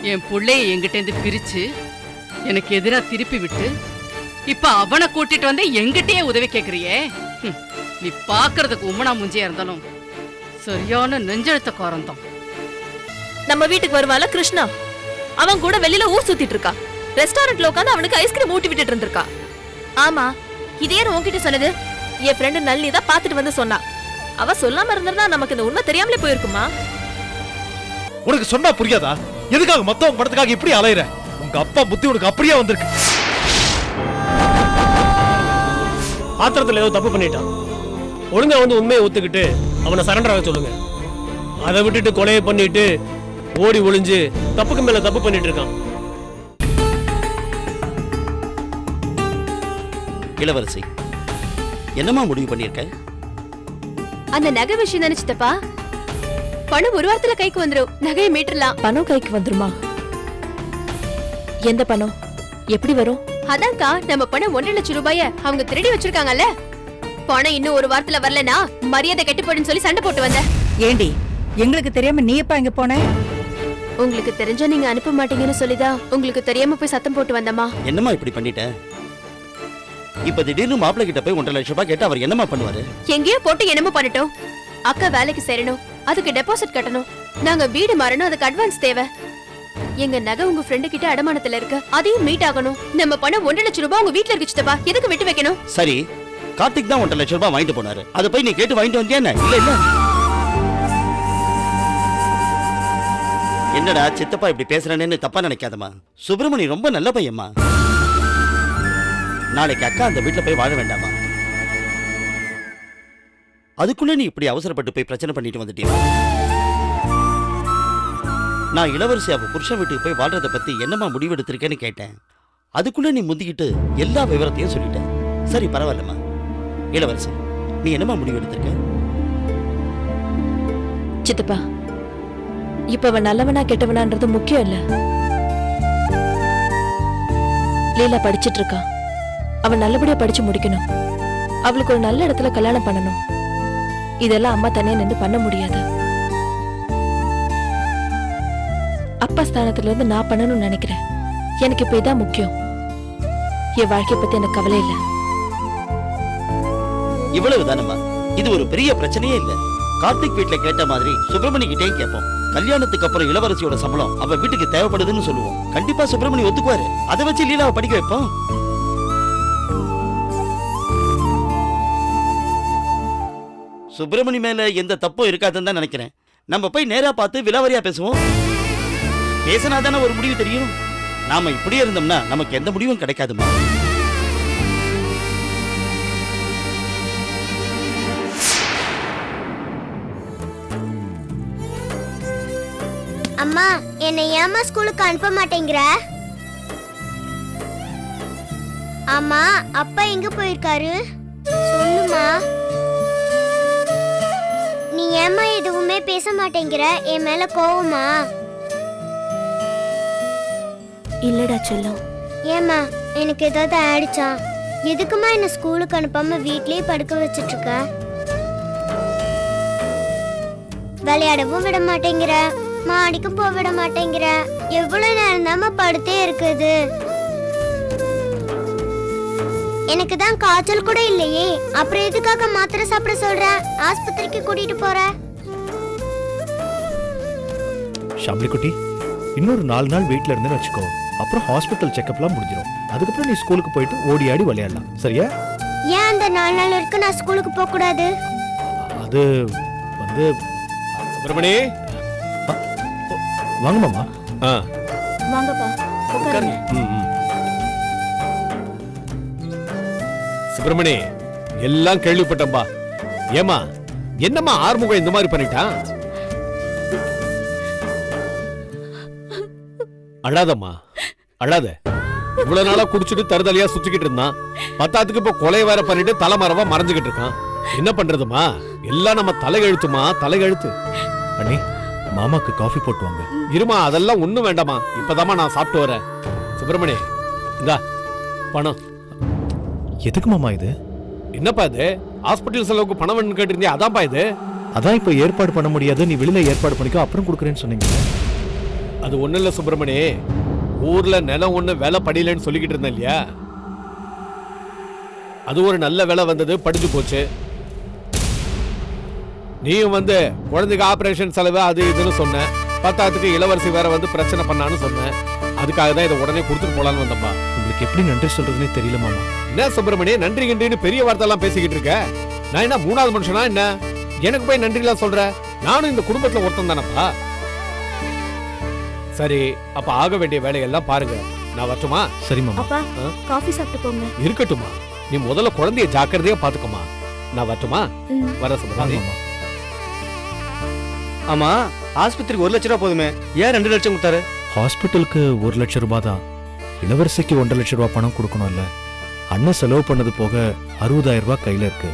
என் பிள்ளைய என்கிட்ட இருந்து பிரிச்சு எனக்கு எதிரா திருப்பி விட்டு இப்ப அவனை கூட்டிட்டு வந்து எங்கிட்டயே உதவி கேக்குறியே. நீ பாக்குறதுக்கு உம்மனா முஞ்சியா இருந்தாலும் சரியான நெஞ்செழுத்தக்காரன் தான். நம்ம வீட்டுக்கு வருவால கிருஷ்ணா, அவன் கூட வெளியில ஊர் சுத்திட்டு இருக்கா. ரெஸ்டாரண்ட்ல உட்காந்து அவனுக்கு ஐஸ்கிரீம் ஊட்டி விட்டுட்டு இருந்திருக்கா. ஆமா, இதே உன்கிட்ட சொன்னது என் ஃப்ரெண்டு நளினி தான் பாத்துட்டு வந்து சொன்னா. அவ சொல்லாம இருந்திருந்தா நமக்கு இந்த உண்மை தெரியாமலே போயிருக்குமா? உனக்கு சொன்னா புரியாதா? எதுக்காக மத்தவங்க படத்துக்காக இப்படி அலையிற? உங்க அப்பா புத்தி உனக்கு அப்படியே வந்திருக்கு. ஆத்திரத்துல ஏதோ தப்பு பண்ணிட்டான். ஒழுங்கா வந்து உண்மையை ஒத்துக்கிட்டு அவனை சரண்டர் ஆக சொல்லுங்க. அதை விட்டுட்டு கொலையை பண்ணிட்டு ஓடி ஒளிஞ்சு தப்புக்கு மேல தப்பு பண்ணிட்டு இருக்கான். இளவரசி, என்னமா முடிவு பண்ணிருக்க? அந்த நகை விஷயம் தானே சித்தப்பா. பணம் ஒரு வாரத்துல கைக்கு வந்துரும். நகையை மீட்டரலாம். பணம் கைக்கு வந்துருமா? எந்த பணம்? எப்படி வரும்? அதான்க்கா, நம்ம பணம் 1.5 லட்சம் ரூபாய அவங்க திருடி வச்சிருக்காங்கல்ல. பணம் இன்னும் ஒரு வாரத்துல வரலனா மரியாதை கெட்டு போடுன்னு சொல்லி சண்டை போட்டு வந்த. ஏண்டி, எங்களுக்கு தெரியாம நீ எப்ப இங்க போன? உங்களுக்கு தெரிஞ்சா நீங்க அனுப்ப மாட்டீங்கன்னு சொல்லிதான் உங்களுக்கு தெரியாம போய் சத்தம் போட்டு வந்தமா. என்னமா இப்படி பண்ணிட்ட? இப்ப திடீர்னு மாப்பிள்ளை கிட்ட போய் 1.5 லட்சம் ரூபாய் கேட்டா அவர் என்னமா பண்ணுவாரு? எங்கேயோ போட்டு என்னமோ பண்ணட்டும். அக்கா வேலைக்கு சேரணும், அதுக்கு டெபாசிட் கட்டணும். நாங்க வீடு மாறணும், அதுக்கு அட்வான்ஸ் தேவை. எங்க நகை உங்க ஃப்ரெண்டு கிட்ட அடமானத்துல இருக்கு, அதையும் மீட் ஆகணும். நம்ம பணம் 1.5 லட்சம் ரூபாய் உங்க வீட்டுல இருக்கு சித்தப்பா. எதுக்கு விட்டு வைக்கணும்? சரி, கார்த்திக் தான் 1.5 லட்சம் ரூபாய் வாங்கிட்டு போனாரு. அதை போய் நீ கேட்டு வாங்கிட்டு வந்தியா? இல்ல இல்ல. என்னடா சித்தப்பா இப்படி பேசுறேன்னு தப்பா நினைக்காதமா. சுப்பிரமணி ரொம்ப நல்ல பையம்மா. நாளைக்கு அக்கா அந்த வீட்டுல போய் வாழ வேண்டாமா? அதுக்குள்ள நீ இப்படி அவசரப்பட்டு போய் பிரச்சனை பண்ணிட்டு வந்துட்டீங்க. நான் இளவரசி அவ புருஷன் வீட்டுக்கு போய் வாழ்றத பத்தி என்னமா முடிவெடுத்திருக்கேன்னு கேட்டேன். அதுக்குள்ள நீ முந்திக்கிட்டு எல்லா விவரத்தையும் சொல்லிட்ட. சரி, பரவாயில்லம்மா. இளவரசி, நீ என்னமா முடிவெடுத்திருக்க? சித்தப்பா, இப்ப அவன் நல்லவனா கெட்டவனான்றது முக்கியம் இல்ல. லீலா படிச்சிட்டு இருக்கா. அவன் நல்லபடியா படிச்சு முடிக்கணும். அவளுக்கு ஒரு நல்ல இடத்துல கல்யாணம் பண்ணணும். இதெல்லாம் அம்மா தனியா நின்று பண்ண முடியாது. அப்பா ஸ்தானத்துல இருந்து நான் பண்ணணும்னு நினைக்கிறேன். எனக்கு இப்ப இதான் முக்கியம். என் வாழ்க்கைய பத்தி எனக்கு கவலை இல்ல. இவ்வளவு தானம்மா. இது ஒரு பெரிய பிரச்சனையே இல்ல. கார்த்திக் வீட்டுல கேட்ட மாதிரி சுப்பிரமணி கிட்டே கேட்போம். கல்யாணத்துக்கு அப்புறம் இளவரசியோட சம்பளம் அவ வீட்டுக்கு தேவைப்படுதுன்னு சொல்லுவோம். கண்டிப்பா சுப்பிரமணி ஒத்துக்குவாரு. அதை வச்சு லீலாவை படிக்க வைப்போம். சுப்பிரமணி மேல எந்த தப்பும் இருக்காதுன்னு தான் நினைக்கிறேன். நம்ம போய் நேரா பார்த்து விலாவரியா பேசுவோம். பேசினாதானே ஒரு முடிவு தெரியும். நாம இப்படியே இருந்தோம்னா நமக்கு எந்த முடிவும் கிடைக்காதுமா. அம்மா, என்னை ஏமா ஸ்கூலுக்கு அனுப்ப மாட்டேங்கிற? ஆமா, அப்பா எங்க போயிருக்காரு? சொல்லுமா. நீ ஏமா எதுவுமே பேச மாட்டேங்கிற? என் மேல கோவமா? இல்லடா செல்லம். ஏமா, எனக்கு ஏதாவது ஆயிடுச்சா? எதுக்குமா என்ன ஸ்கூலுக்கு அனுப்பாம வீட்லயே படுக்க வச்சிட்டு இருக்க? விளையாடவும் விட மாட்டேங்கிற, மாடிக்கும் போக விட மாட்டேங்கிற. எவ்வளவு நேரம் தான் படுத்தே இருக்குது? எனக்கு தான் காய்ச்சல் கூட இல்லையே, அப்புறம் எதுக்காக மாத்திரை சாப்பிட சொல்ற? ஆஸ்பத்திரிக்கு கூட்டிட்டு போற? ஷாம்லி குட்டி, இன்னொரு 4 நாள் வீட்ல இருந்து வச்சுக்கோ. அப்புறம் ஹாஸ்பிட்டல் செக்அப்லாம் முடிஞ்சிடும். அதுக்கப்புறம் நீ ஸ்கூலுக்கு போயிட்டு ஓடி ஆடி விளையாடலாம். சரியா? ஏன் அந்த 4 நாள் வரைக்கும் நான் ஸ்கூலுக்கு போக கூடாது? அது வந்து சுப்பிரமணி, வாங்க மாமா. வாங்கப்பா, உட்காருங்க. சுப்பிரமணி, எல்லாம் கேள்விப்பட்டம்பா. ஏமா, என்னம்மா ஆறுமுகம் இந்த மாதிரி பண்ணிட்டான்? அழாதம்மா, அழாத. இவ்வளவு நாளா குடிச்சிட்டு தருதலையா சுத்திக்கிட்டு இருந்தான். பத்தாத்துக்கு இப்ப கொலை வேற பண்ணிட்டு தலைமறைவா மறைஞ்சுகிட்டு இருக்கான். என்ன பண்றதுமா? எல்லாம் நம்ம தலையெழுத்துமா, தலையெழுத்து. அண்ணே, மாமாக்கு காஃபி போட்டு வாங்க. இருமா, அதெல்லாம் ஒண்ணும் வேண்டாமா. இப்பதாமா நான் சாப்பிட்டு வரேன். சுப்பிரமணி, இந்தா பணம். எதுக்கு மாமா இது? என்னப்பா இது? ஹாஸ்பிட்டல் செலவுக்கு பணம் வேணும்னு கேட்டிருந்தே, அதான்ப்பா இது. அதான் இப்ப ஏற்பாடு பண்ண முடியாது, நீ வெளியில ஏற்பாடு பண்ணிக்கோ, அப்புறம் கொடுக்குறேன்னு சொன்னீங்க. அது ஒண்ணு இல்ல சுப்பிரமணி, ஊர்ல நிலம் ஒண்ணு விலை படியலன்னு சொல்லிக்கிட்டு இருந்தேன் இல்லையா, அது ஒரு நல்ல விலை வந்தது, படிச்சு போச்சு. நீயும் வந்து குழந்தைக்கு ஆபரேஷன் செலவு அது இதுன்னு சொன்ன, பத்தாத்துக்கு இளவரசி வேற வந்து பிரச்சனை பண்ணான்னு சொன்னேன். அதுக்காக தான் இதை உடனே கொடுத்துட்டு போலான்னு வந்தப்பா. உங்களுக்கு எப்படி நன்றி சொல்றதுன்னே தெரியல மாமா. என்ன சுப்பிரமணி நன்றி கின்றின்னு பெரிய வார்த்தை எல்லாம் பேசிக்கிட்டு இருக்க? நான் என்ன மூணாவது மனுஷனா என்ன? எனக்கு போய் நன்றி எல்லாம் சொல்ற? நானும் இந்த குடும்பத்துல ஒருத்தன் தானப்பா. சரி, அப்ப ஆக வேண்டிய வேலையெல்லாம் பாருங்க. நான் வரட்டுமா? சரி மாமா. அப்பா காஃபி சாப்பிட்டு போங்க. இருக்கட்டுமா, நீ முதல்ல குழந்தைய ஜாக்கிரதையா பாத்துக்கமா. நான் வரட்டுமா? வர சுப்பிரமணி. ஆமா, ஆஸ்பத்திரிக்கு 1 லட்சம் ரூபாய் போதுமே, ஏன் 2 லட்சம் கொடுத்தாரு? ஹாஸ்பிட்டலுக்கு 1 லட்சம் ரூபாய் தான். இளவரசிக்கு 1.5 லட்சம் ரூபாய் பணம் கொடுக்கணும்ல. அண்ணன் செலவு பண்ணது போக 60,000 ரூபாய் கையில இருக்கு.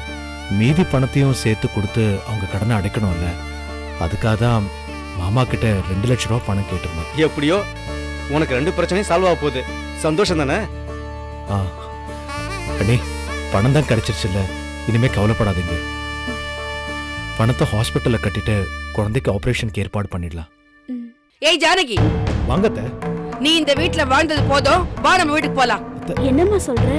மீதி பணத்தையும் சேர்த்து கொடுத்து அவங்க கடனை அடைக்கணும்ல. அதுக்காக தான் மாமா கிட்ட 2 லட்சம் ரூபாய் பணம் கேட்டிருந்தேன். எப்படியோ உனக்கு 2 பிரச்சனையும் சால்வ் ஆக போகுது. சந்தோஷம் தானே? அண்ணே, பணம் தான் கிடைச்சிருச்சுல்ல, இனிமே கவலைப்படாதீங்க. பணத்தை ஹாஸ்பிட்டல்ல கட்டிட்டு குழந்தைக்கு ஆபரேஷனுக்கு ஏற்பாடு பண்ணிடலாம். ஏய் ஜானகி, வாங்கத்த. நீ இந்த வீட்ல வாழ்ந்தது போதும், வா நம்ம வீட்டுக்கு போலாம். என்னம்மா சொல்ற?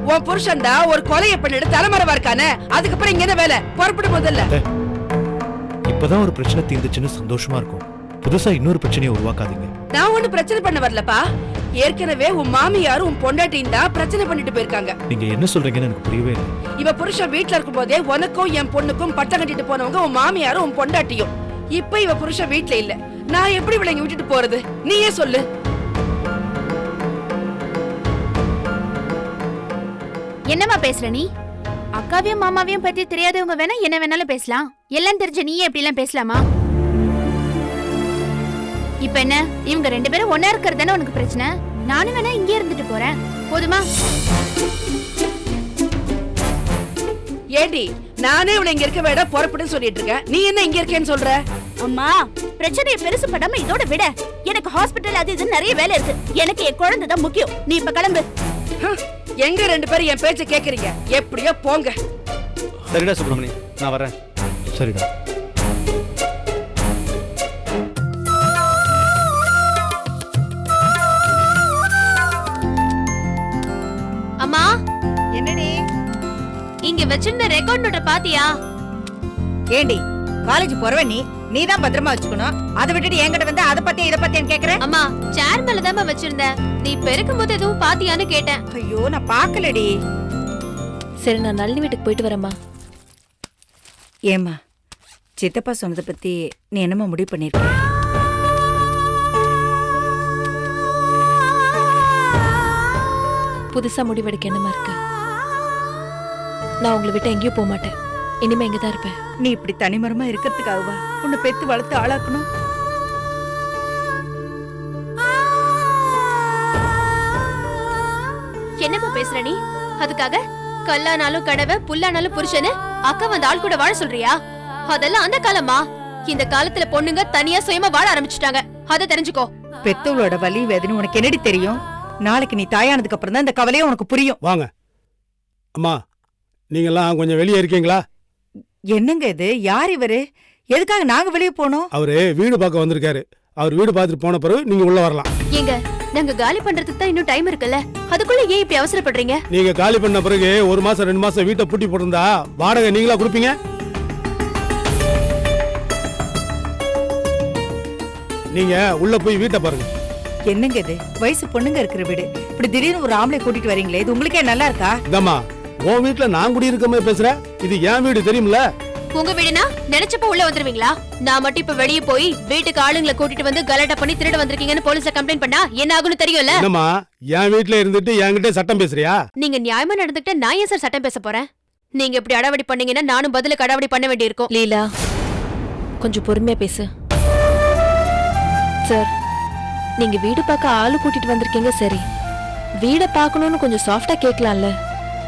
உன் புருஷன் தான் ஒரு கொலையை பண்ணிட்டு தலைமறைவா இருக்கானே, அதுக்கப்புறம் இங்க என்ன வேலை? புறப்படு முதல்ல. இப்பதான் ஒரு பிரச்சனை தீர்ந்துச்சுன்னு சந்தோஷமா இருக்கும். புதுசா இன்னொரு பிரச்சனையை உருவாக்காதீங்க. நான் ஒண்ணு பிரச்சனை பண்ண வரலப்பா. ஏற்கனவே உன் மாமியாரும் உன் பொண்டாட்டியும் தான் பிரச்சனை பண்ணிட்டு போயிருக்காங்க. நீங்க என்ன சொல்றீங்கன்னு எனக்கு புரியவே இல்லை. இவ புருஷன் வீட்ல இருக்கும் போதே உனக்கும் என் பொண்ணுக்கும் பட்டம் கட்டிட்டு போனவங்க உன் மாமியாரும் உன் பொண்டாட்டியும். இப்ப இவ புருஷன் வீட்ல இல்ல, நான் எப்படி விளங்கி விட்டுட்டு போறது? நீயே சொல்லு. என்னம்மா பேசுற நீ? அக்காவையும் மாமாவையும் பத்தி தெரியாதவங்க வேணா என்ன வேணாலும் பேசலாம், எல்லாம் தெரிஞ்ச நீயே எப்படி எல்லாம் பேசலாமா? இப்ப என்ன, இவங்க 2 பேரும் ஒன்னா இருக்கிறது தானே உனக்கு பிரச்சனை? நானும் வேணா இங்கே இருந்துட்டு போறேன், போதுமா? ஏடி, நானே இவள இங்க இருக்க வேட புறப்படுன்னு சொல்லிட்டு இருக்கேன், நீ என்ன இங்க இருக்கேன்னு சொல்ற? அம்மா, பிரச்சனையை பெருசு படாம இதோட விட. எனக்கு ஹாஸ்பிட்டல் அது இது நிறைய வேலை இருக்கு. எனக்கு என் குழந்தை தான் முக்கியம். நீ இப்ப கிளம்பு. எங்க 2 பேரும் என் பேச்ச கேக்குறீங்க? எப்படியோ போங்க. சரிடா சுப்பிரமணி, நான் வரேன். சரிடா. அம்மா, என்னடி இங்க வச்சிருந்த ரெக்கார்ட் நோட்ட பாத்தியா? ஏண்டி, காலேஜ் போறவ நீ தான் பத்திரமா வச்சுக்கணும். அதை விட்டுட்டு என்கிட்ட வந்து அதை பத்தி இதை பத்தி கேக்குறேன். அம்மா, சேர் மேல தான் வச்சிருந்தேன். நீ பெருக்கும் போது எதுவும் பாத்தியான்னு கேட்டேன். ஐயோ, நான் பாக்கலடி. சரி, நான் நளினி வீட்டுக்கு போயிட்டு வரேம்மா. ஏமா, சித்தப்பா சொன்னதை பத்தி நீ என்னமா முடிவு பண்ணிருக்க? புதுசா முடிவெடுக்க என்னமா இருக்கு? நான் உங்களை விட்டு எங்கேயும் போக மாட்டேன். இனிமே இங்கதான் இருப்பேன். நீ இப்படி தனிமரமா இருக்கிறதுக்காகவா உன்னை பெத்து வளர்த்து ஆளாக்கணும்? என்னப்பா பேசுற நீ? அதுக்காக கல்லானாலும் கடவை, புல்லானாலும் புருஷனு அக்கா வந்து ஆள் கூட வாழ சொல்றியா? அதெல்லாம் அந்த காலமா. இந்த காலத்துல பொண்ணுங்க தனியா சுயமா வாழ ஆரம்பிச்சுட்டாங்க, அதை தெரிஞ்சுக்கோ. பெத்தவளோட வலி வேதனை உனக்கு என்னடி தெரியும்? நாளைக்கு நீ தாயானதுக்கு அப்புறம் தான் இந்த கவலையே உனக்கு புரியும். வாங்க அம்மா, நீங்கெல்லாம் கொஞ்சம் வெளியே இருக்கீங்களா? என்னங்க இது? யார் இவரு? எதுக்காக நாங்க வெளியே போனோம்? அவரு வீடு பார்க்க வந்திருக்காரு. அவர் வீடு பார்த்துட்டு போன பிறகு நீங்க உள்ள வரலாம். ஏங்க, நாங்க காலி பண்றதுக்கு தான் இன்னும் டைம் இருக்குல்ல, அதுக்குள்ள ஏன் இப்படி அவசரப்படுறீங்க? நீங்க காலி பண்ண பிறகு 1 மாசம் 2 மாசம் வீட்டை பூட்டி போட்டிருந்தா வாடகை நீங்களா கொடுப்பீங்க? நீங்க உள்ள போய் வீட்டை பாருங்க. என்னங்க இது? வயசு பொண்ணுங்க இருக்கிற வீடு, இப்படி திடீர்னு ஒரு ஆம்பளை கூட்டிட்டு வரீங்களே, இது உங்களுக்கே நல்லா இருக்கா? இதம்மா, உன் வீட்டுல நான் குடி இருக்க மாதிரி பேசுற. இது என் வீடு தெரியுமில்ல? உங்க வீடுனா நினைச்சப்ப உள்ள வந்துருவீங்களா? நான் மட்டும் இப்ப வெளியே போய் வீட்டுக்கு ஆளுங்களை கூட்டிட்டு வந்து கலாட்டா பண்ணி திருட வந்திருக்கீங்கன்னு போலீஸ்ல கம்ப்ளைண்ட் பண்ணா என்ன ஆகும்னு தெரியும்ல? என்னம்மா, என் வீட்டுல இருந்துட்டு என்கிட்ட சட்டம் பேசுறியா? நீங்க நியாயமா நடந்துக்கிட்ட நான் ஏன் சார் சட்டம் பேச போறேன்? நீங்க இப்படி அடாவடி பண்ணீங்கன்னா நானும் பதிலுக்கு அடாவடி பண்ண வேண்டியிருக்கும். லீலா, கொஞ்சம் பொறுமையா பேசு. சார், நீங்க வீடு பார்க்க ஆளு கூட்டிட்டு வந்திருக்கீங்க, சரி. வீடை பார்க்கணும்னு கொஞ்சம் சாஃப்டா கேட்கலாம்ல.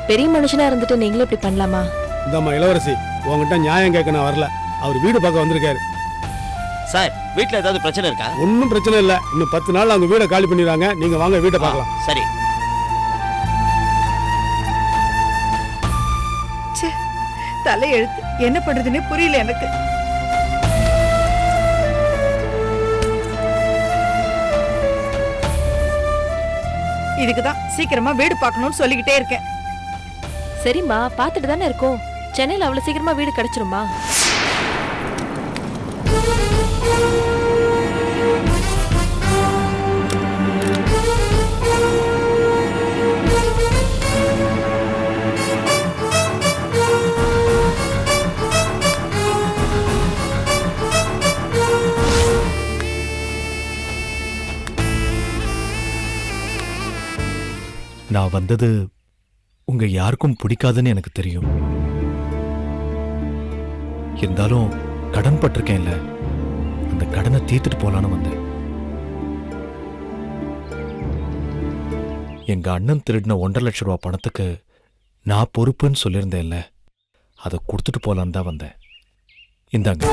பெரிய மனுஷனா இருந்துட்டு நீங்களும் இப்படி பண்ணலாமா? இந்தம்மா இளவரசி, உங்ககிட்ட நியாயம் கேட்க நான் வரல. அவர் வீடு பார்க்க வந்திருக்காரு. சார், வீட்ல ஏதாவது பிரச்சனை இருக்கா? ஒன்னும் பிரச்சனை இல்ல. இன்னும் 10 நாள் அவங்க வீட காலி பண்ணிடுறாங்க. நீங்க வாங்க வீட்டை பார்க்கலாம். சரி. தலை எழுத்து, என்ன பண்றதுன்னே புரியல எனக்கு. இதுக்குதான் சீக்கிரமா வீடு பார்க்கணும்னு சொல்லிக்கிட்டே இருக்கேன். சரிம்மா, பாத்துட்டு தானே இருக்கோம். சென்னையில அவ்வளவு சீக்கிரமா வீடு கிடைச்சிருமா? நான் வந்தது உங்க யாருக்கும் பிடிக்காதுன்னு எனக்கு தெரியும். இருந்தாலும் கடன் பட்டிருக்கேன்ல, அந்த கடனை தீர்த்துட்டு போலான்னு வந்தேன். எங்க அண்ணன் திருடின 1.5 லட்சம் ரூபாய் பணத்துக்கு நான் பொறுப்புன்னு சொல்லியிருந்தேன்ல, அதை கொடுத்துட்டு போலான்னு தான் வந்தேன். இந்தாங்க.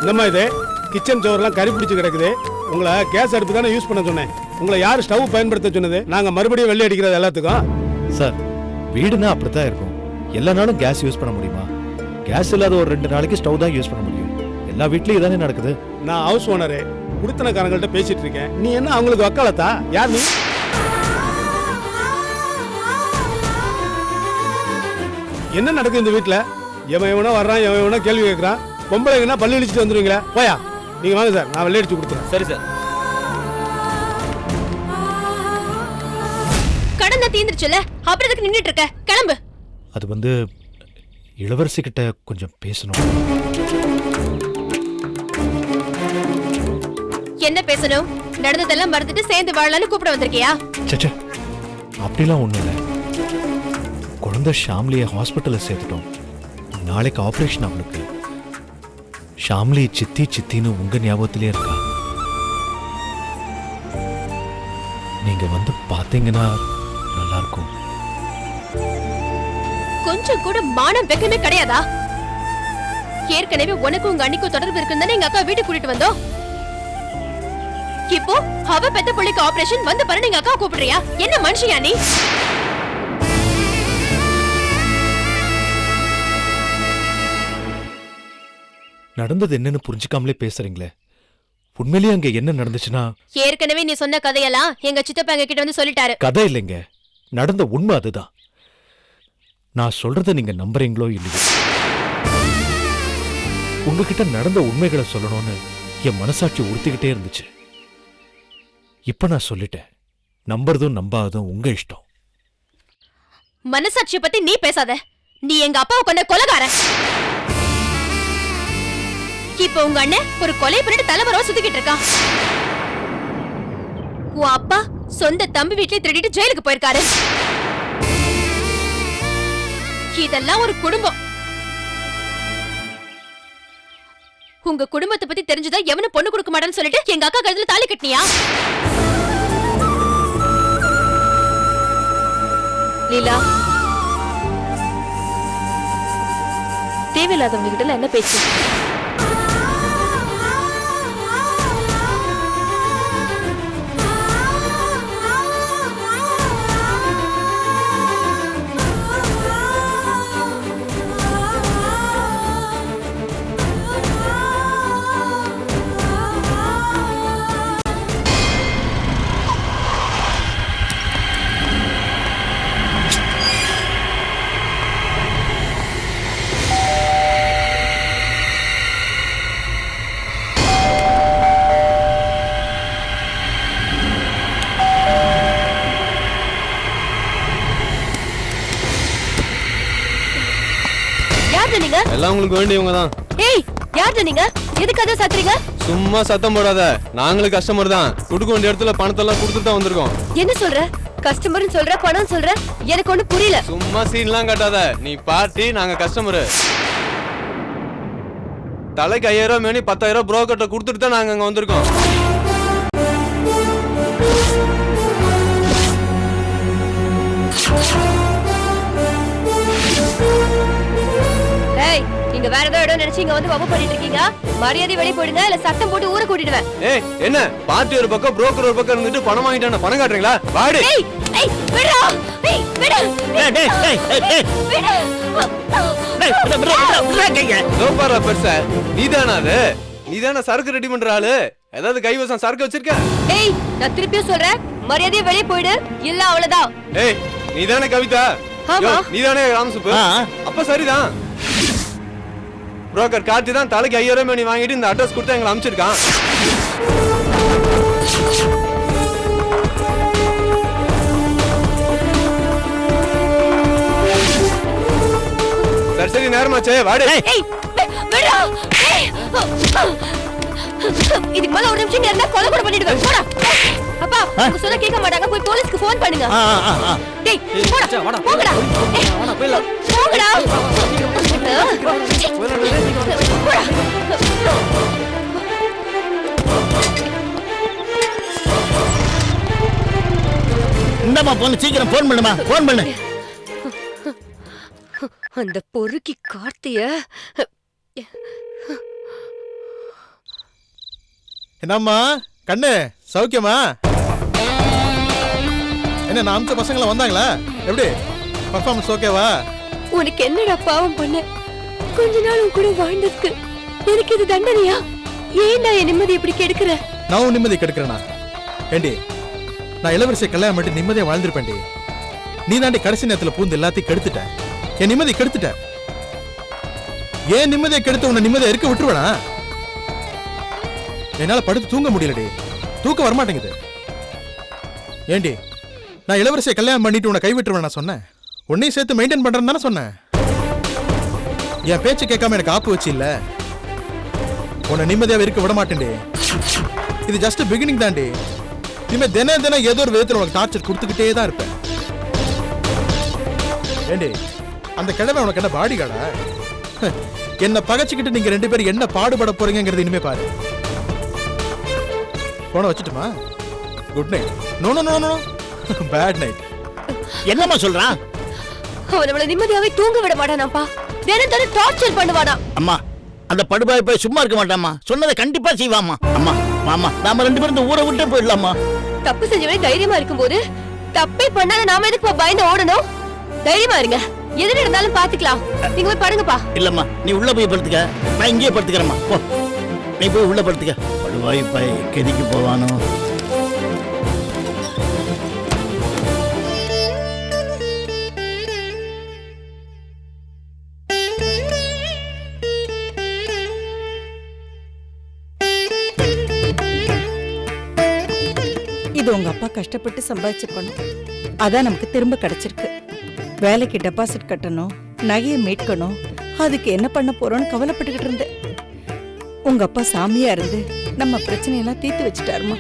என்னம்மா இது? கிச்சன் சோர்லாம் கறி பிடிச்சு கிடக்குது. உங்களை கேஸ் அடுப்பு தானே யூஸ் பண்ண சொன்னேன். உங்களை யார் ஸ்டவ் பயன்படுத்த சொன்னது? நாங்க மறுபடியும் வெள்ளை அடிக்கிறது எல்லாத்துக்கும். சார், வீடுனா அப்படித்தான் இருக்கும். எல்லா நாளும் கேஸ் யூஸ் பண்ண முடியுமா? கேஸ் இல்லாத ஒரு 2 நாளைக்கு ஸ்டவ் தான் யூஸ் பண்ண முடியும். எல்லா வீட்லயும் இதானே நடக்குது. நான் ஹவுஸ் ஓனரு, குடுத்தனக்காரங்கள்ட்ட பேசிட்டு இருக்கேன். நீ என்ன அவங்களுக்கு வக்காலத்தா? யார் நீ? என்ன நடக்குது இந்த வீட்டுல? எவனோ வர்றான், எவனோ கேள்வி கேட்கறான். பொம்பளைங்கன்னா பள்ளி அடிச்சுட்டு வந்துருவீங்களா? போயா, நீங்க வாங்க சார், நான் வெள்ளை அடிச்சு கொடுத்துறேன். சரி சார். கடனை தீந்துருச்சுல, அப்புறம் எதுக்கு நின்னுட்டு இருக்க? கிளம்பு. அது இளவரசி கிட்ட கொஞ்சம் பேசணும். என்ன பேசணும்? நடந்ததெல்லாம் மறந்துட்டு சேர்ந்து வாழலான்னு கூப்பிட வந்திருக்கியா? சச்சா, அப்படிலாம் ஒண்ணும் இல்லை. குழந்தை ஷாம்லியை ஹாஸ்பிட்டல்ல சேர்த்துட்டோம். நாளைக்கு ஆபரேஷன் அவளுக்கு. ஷாம்லி சித்தின்னு உங்க ஞாபகத்திலே இருக்கா. நீங்க வந்து பாத்தீங்கன்னா நல்லா இருக்கும். கொஞ்சம் கூட மானம் வெக்கமே கிடையாதா? ஏற்கனவே உனக்கு உங்க அண்ணிக்கும் தொடர்பு இருக்குன்னு எங்க அக்கா வீட்டுக்கு கூட்டிட்டு வந்தோம். இப்போ அவ பெத்த பிள்ளைக்கு ஆபரேஷன் வந்து பாரு, எங்க அக்கா கூப்பிடுறியா? என்ன மனுஷியா நீ? நடந்தது என்னன்னு புரிஞ்சுக்காமலே பேசுறீங்களே. உண்மையிலேயே அங்க என்ன நடந்துச்சுன்னா, ஏற்கனவே நீ சொன்ன கதையெல்லாம் எங்க சித்தப்பா எங்க கிட்ட வந்து சொல்லிட்டாரு. கதை இல்லைங்க, நடந்த உண்மை அதுதான். நான் சொல்றத நீங்க நம்புறீங்களோ இல்லையோ, உங்ககிட்ட நடந்த உண்மைகளை சொல்லணும்னு என் மனசாட்சி உறுத்திக்கிட்டே இருந்துச்சு. இப்ப நான் சொல்லிட்டேன். நம்புறதும் நம்பாததும் உங்க இஷ்டம். மனசாட்சியை பத்தி நீ பேசாத. நீ எங்க அப்பாவை கொண்ட கொலைகாரன். இப்ப உங்க அண்ணன் ஒரு கொலை பண்ணிட்டு தலைவரோ சுத்திக்கிட்டு இருக்கான். உன் அப்பா சொந்த தம்பி வீட்லயே திருடிட்டு ஜெயிலுக்கு போயிருக்காரு. இதெல்லாம் ஒரு குடும்பம். உங்க குடும்பத்தை பத்தி தெரிஞ்சதா எவனும் பொண்ணு கொடுக்க மாட்டான்னு சொல்லிட்டு எங்க அக்கா கழுத்துல தாலி கட்டினியா? லீலா, தேவையில்லாதவங்க கிட்ட என்ன பேச்சு? எல்லாம் உங்களுக்கு வேண்டியவங்க தான். ஏய், யாரு நீங்க? எதுக்கு அத சத்துறீங்க? சும்மா சத்தம் போடாத. நாங்களும் கஸ்டமர் தான். கொடுக்க வேண்டிய இடத்துல பணத்தெல்லாம் கொடுத்துட்டு தான் வந்திருக்கோம். என்ன சொல்ற? கஸ்டமர்னு சொல்ற, பணம் சொல்ற? எனக்கு ஒண்ணு புரியல. சும்மா சீன்லாம் காட்டாத. நீ பார்ட்டி, நாங்க கஸ்டமர். தலைக்கு 5000 ரூபாய் மேனி 10000 ரூபாய் புரோக்கர்ட்ட கொடுத்துட்டு தான் நாங்க அங்க வந்திருக்கோம். ஏய், நீங்க வேற ஏதோ இடம் நினைச்சு இங்க வந்து வம்பு பண்ணிட்டு இருக்கீங்க. மரியாதை வெளிய போடுங்க, இல்ல சத்தம் போட்டு ஊரை கூட்டிடுவேன். ஏய், என்ன பார்ட்டி ஒரு பக்கம் புரோக்கர் ஒரு பக்கம் இருந்துட்டு பணம் வாங்கிட்டானே, பணம் காட்டுறீங்களா? வாடி. ஏய், ஏய், விடுடா. ஏய், விடு. டேய் டேய் டேய் டேய் விடு. டேய் விடுடா பெருசா. நீதானா அது? நீதானா சரக்கு ரெடி பண்ற ஆளு? ஏதாவது கைவசம் சரக்கு வச்சிருக்க? ஏய் நான் திருப்பியும் சொல்றேன், மரியாதையா வெளியே போயிடு, இல்ல அவ்வளவுதான். ஏய் நீதானே கவிதா? ஆமா. நீதானே ராமசுப்பு? அப்ப சரிதான். புரோக்கர் கார்த்தி தான் தலைக்கு 5000 மணி வாங்கிட்டு இந்த அட்ரஸ் கொடுத்து எங்களை அனுப்பிச்சிருக்கான். சரி நேரமாச்சே வாடு. இதுக்கு மேல ஒரு நிமிஷம் இருந்தா கொலை கூட பண்ணிடுவேன். போடா அப்பா, உங்க சொல்ல கேட்க மாட்டாங்க, போய் போலீஸ்க்கு ஃபோன் பண்ணுங்க. டேய் போடா, போங்கடா. போங்கடா. இந்தமா போன், சீக்கிரம் போன் பண்ணுமா, போன் பண்ணு. அந்த பொறுக்கி கார்த்திய. என்னம்மா கண்ணு, சௌக்கியமா? என்ன நான் அமிச்ச பசங்கள வந்தாங்களா? எப்படி பர்ஃபார்மன்ஸ் ஓகேவா? உனக்கு என்னடா பாவம் பண்ண? கொஞ்ச நாள் உன் கூட வாழ்ந்ததுக்கு எனக்கு இது தண்டனையா? ஏன்டா என் நிம்மதி இப்படி கெடுக்கிற? நான் நிம்மதி கெடுக்கிறேனா? ஏண்டி நான் இளவரசியை கல்யாணம் பண்ணி நிம்மதியா வாழ்ந்திருப்பேன்டி. நீ தாண்டி கடைசி நேரத்துல பூந்து எல்லாத்தையும் கெடுத்துட்ட, என் நிம்மதி கெடுத்துட்ட. ஏன் நிம்மதியை கெடுத்து உன்னை நிம்மதியா இருக்க விட்டுருவேனா? என்னால படுத்து தூங்க முடியலடி, தூக்கம் வரமாட்டேங்குது. ஏண்டி நான் இளவரசியை கல்யாணம் பண்ணிட்டு உன்னை கைவிட்டுருவேன் நான் சொன்னேன்? உன்னையும் சேர்த்து மெயின்டைன் பண்றேன்னு தானே சொன்னேன். என் பேச்சு கேட்காம எனக்கு ஆப்பு வச்சு இல்ல, உன்னை நிம்மதியாவே இருக்க விட மாட்டேன்டி. இது ஜஸ்ட் பிகினிங் தாண்டி. இனிமே தினம் ஏதோ ஒரு விதத்துல உனக்கு டார்ச்சர் கொடுத்துக்கிட்டே தான் இருப்பேன். ஏண்டி அந்த கிழமை உனக்கு என்ன பாடி காடா? என்ன பகைச்சுக்கிட்டு நீங்க 2 பேரும் என்ன பாடுபட போறீங்கிறது இனிமே பாரு. போன வச்சுட்டுமா? Good night. No no no no, bad night. என்னம்மா சொல்றான்? அவன் நம்மள நிம்மதியாவே தூங்க விட மாட்டானாப்பா, தினம் டார்ச்சர் பண்ணுவானா. அம்மா அந்த படுபாய் போய் சும்மா இருக்க மாட்டாமா, சொன்னதை கண்டிப்பா செய்வாமா. அம்மா மாமா நாம 2 பேரும் இந்த ஊரை விட்டே போயிடலாமா? தப்பு செஞ்சவனே தைரியமா இருக்கும்போது தப்பே பண்ணாத நாம எதுக்கு பயந்து ஓடணும்? தைரியமா இருங்க, எது நடந்தாலும் பாத்துக்கலாம். நீங்க போய் படுங்கப்பா. இல்லம்மா நீ உள்ள போய் படுத்துக்க, நான் இங்கேயே படுத்துக்கிறேம்மா. போ நீ போய் உள்ள படுத்துக்க. படுவாய் போய் கெதிக்கு போவானோ. இது உங்க அப்பா கஷ்டப்பட்டு சம்பாதிச்ச பணம், அதான் நமக்கு திரும்ப கிடைச்சிருக்கு. வேலைக்கு டெபாசிட் கட்டணும், நகையை மீட்கணும், அதுக்கு என்ன பண்ண போறோம்னு கவலைப்பட்டுக்கிட்டு இருந்தேன். உங்க அப்பா சாமியா இருந்து நம்ம பிரச்சனையெல்லாம் தீர்த்து வச்சுட்டாருமா.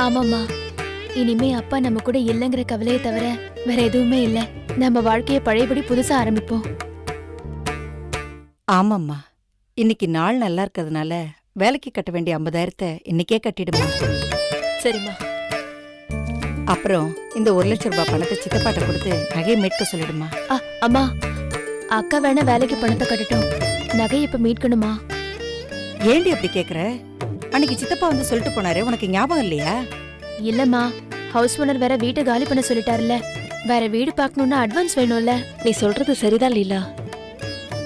ஆமாம்மா, இனிமே அப்பா நம்ம கூட இல்லைங்கிற கவலையை தவிர வேற எதுவுமே இல்ல. நம்ம வாழ்க்கைய பழையபடி புதுசா ஆரம்பிப்போம். ஆமாம்மா, இன்னைக்கு நாள் நல்லா இருக்கிறதுனால வேலைக்கு கட்ட வேண்டிய 50,000 இன்னைக்கே கட்டிடுமா. சரிம்மா. அப்புறம் இந்த 1 லட்சம் ரூபாய் பணத்தை சித்தப்பாட்ட கொடுத்து நகையை மீட்க சொல்லிடுமா. அம்மா, அக்கா வேணா வேலைக்கு பணத்தை கட்டட்டும், நகையை இப்ப மீட்கணுமா? ஏண்டி அப்படி கேக்குற? அன்னைக்கு சித்தப்பா வந்து சொல்லிட்டு போனாரு, உனக்கு ஞாபகம் இல்லையா? இல்லம்மா, ஹவுஸ் ஓனர் வேற வீட்டை காலி பண்ண சொல்லிட்டாருல, வேற வீடு பார்க்கணும்னா அட்வான்ஸ் வேணும்ல. நீ சொல்றது சரிதான் லீலா,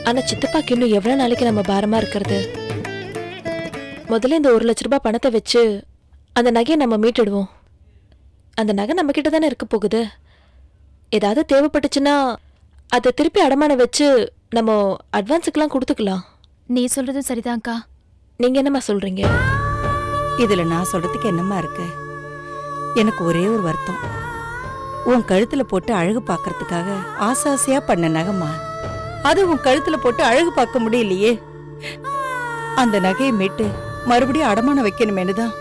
ஆனா சித்தப்பாக்கு இன்னும் எவ்வளவு நாளைக்கு நம்ம பாரமா இருக்கிறது? முதல்ல இந்த 1 லட்ச ரூபாய் பணத்தை வச்சு அந்த நகையை நம்ம மீட்டுடுவோம். அந்த நகை நம்ம கிட்ட தானே இருக்க போகுது. ஏதாவது தேவைப்பட்டுச்சுன்னா அதை திருப்பி அடமானம் வச்சு நம்ம அட்வான்ஸுக்கெல்லாம் கொடுத்துக்கலாம். நீ சொல்றதும் சரிதான்க்கா. நீங்க என்னம்மா சொல்றீங்க? இதுல நான் சொல்றதுக்கு என்னம்மா இருக்கு? எனக்கு ஒரே ஒரு வருத்தம், உன் கழுத்துல போட்டு அழகு பார்க்கறதுக்காக ஆசாசியா பண்ண நகைமா, அது உன் கழுத்துல போட்டு அழகு பார்க்க முடியலையே. அந்த நகையை மீட்டு மறுபடியும் அடமானம் வைக்கணுமேனுதான்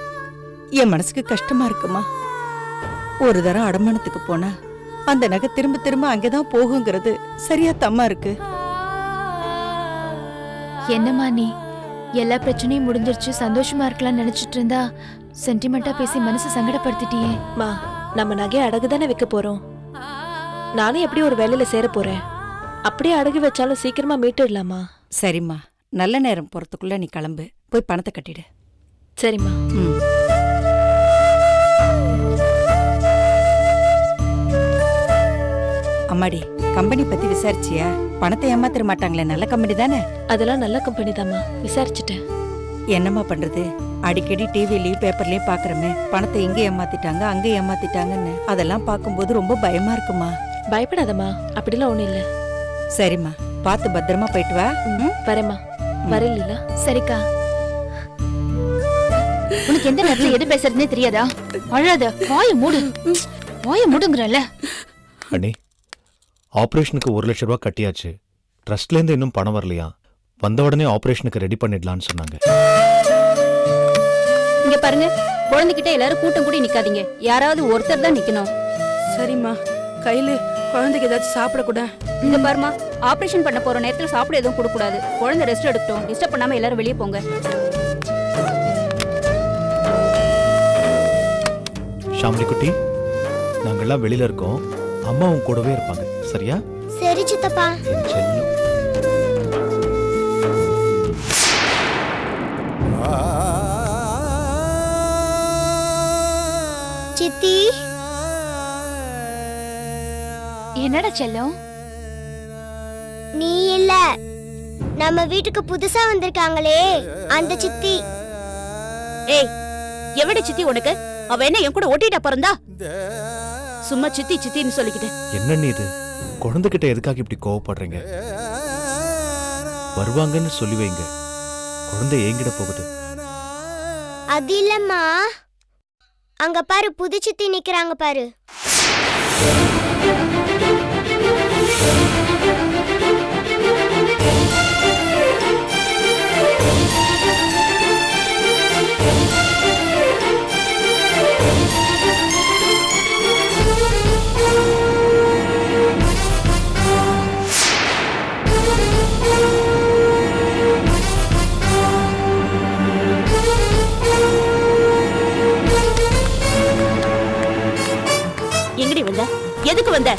என் மனசுக்கு கஷ்டமா இருக்குமா. ஒரு தரம் அடமானத்துக்கு போனா அந்த நகை திரும்ப திரும்ப அங்கேதான் போகுங்கிறது சரியா தம்மா இருக்கு. என்னம்மா நீ, எல்லா பிரச்சனையும் முடிஞ்சிருச்சு, சந்தோஷமா இருக்கலாம்னு நினைச்சிட்டு இருந்தா சென்டிமெண்டா பேசி மனசு சங்கடப்படுத்திட்டியே. மா, நம்ம நகையை அடகு தானே வைக்க போறோம். நானும் எப்படி ஒரு வேலையில சேர போறேன். அப்படியே அடகு வச்சாலும் சீக்கிரமா மீட்டுடலாமா? சரிம்மா, நல்ல நேரம் போறதுக்குள்ள நீ கிளம்பு, போய் பணத்தை கட்டிடு. சரிம்மா. அம்மாடி கம்பெனி பத்தி விசாரிச்சியா? பணத்தை ஏமாத்திர மாட்டாங்களே, நல்ல கம்பெனி தானே? அதெல்லாம் நல்ல கம்பெனி தாம்மா, விசாரிச்சுட்டேன். என்னம்மா பண்றது, அடிக்கடி டிவிலயும் பேப்பர்லயும் பாக்குறமே பணத்தை இங்க ஏமாத்திட்டாங்க அங்க ஏமாத்திட்டாங்கன்னு. அதெல்லாம் பார்க்கும்போது ரொம்ப பயமா இருக்குமா. பயப்படாதம்மா, அப்படிலாம் ஒண்ணும் இல்ல. சரிம்மா, பார்த்து பத்திரமா போயிட்டு வா. வரேம்மா. வரல. சரிக்கா. உனக்கு எந்த நேரத்துல எது பேசுறதுனே தெரியாதா? அழாத, வாய மூடு. வாய மூடுங்கறல. அண்ணி, ஆபரேஷனுக்கு 1 லட்சம் ரூபாய் கட்டியாச்சு. ட்ரஸ்ட்ல இருந்து இன்னும் பணம் வரலையா? வந்த உடனே ஆபரேஷனுக்கு ரெடி பண்ணிடலாம்னு சொன்னாங்க. இங்க பாருங்க, குழந்தைகிட்ட எல்லாரும் கூட்டம் கூடி நிக்காதீங்க. யாராவது ஒருத்தர் தான் நிக்கணும். சரிம்மா. கையில குழந்தைக்கு ஏதாச்சும் சாப்பிட கூட. இங்க பாருமா, ஆபரேஷன் பண்ண போற நேரத்துல சாப்பிட எதுவும் கொடுக்க கூடாது. குழந்தை ரெஸ்ட் எடுக்கட்டும். டிஸ்டர்ப் பண்ணாம எல்லாரும் வெளியே போங்க. ஷாம்லி குட்டி, நாங்கெல்லாம் வெளியில இருக்கோம். அம்மா உன் கூடவே இருப்பாங்க, சரியா? சரி சித்தப்பா. என் செல்லம். சித்தி, என்னடா செல்லம்? நீ இல்ல, நம்ம வீட்டுக்கு புதுசா வந்திருக்காங்களே அந்த சித்தி. ஏய், எவடி சித்தி உனக்கு? அவ என்ன என் கூட ஓட்டிட்டா பிறந்தா? சும்மா சித்தி சித்தின்னு சொல்லிக்கிட்டு. என்ன நீ இது? குழந்தைகிட்ட எதுக்காக இப்படி கோவப்படுறீங்க? வருவாங்கன்னு சொல்லி வைங்க. குழந்தை ஏங்கிட போகுது. அது இல்லம்மா, அங்க பாரு, புது சித்தி நிக்கிறாங்க பாரு. எங்கடி வந்த? எதுக்கு வந்த?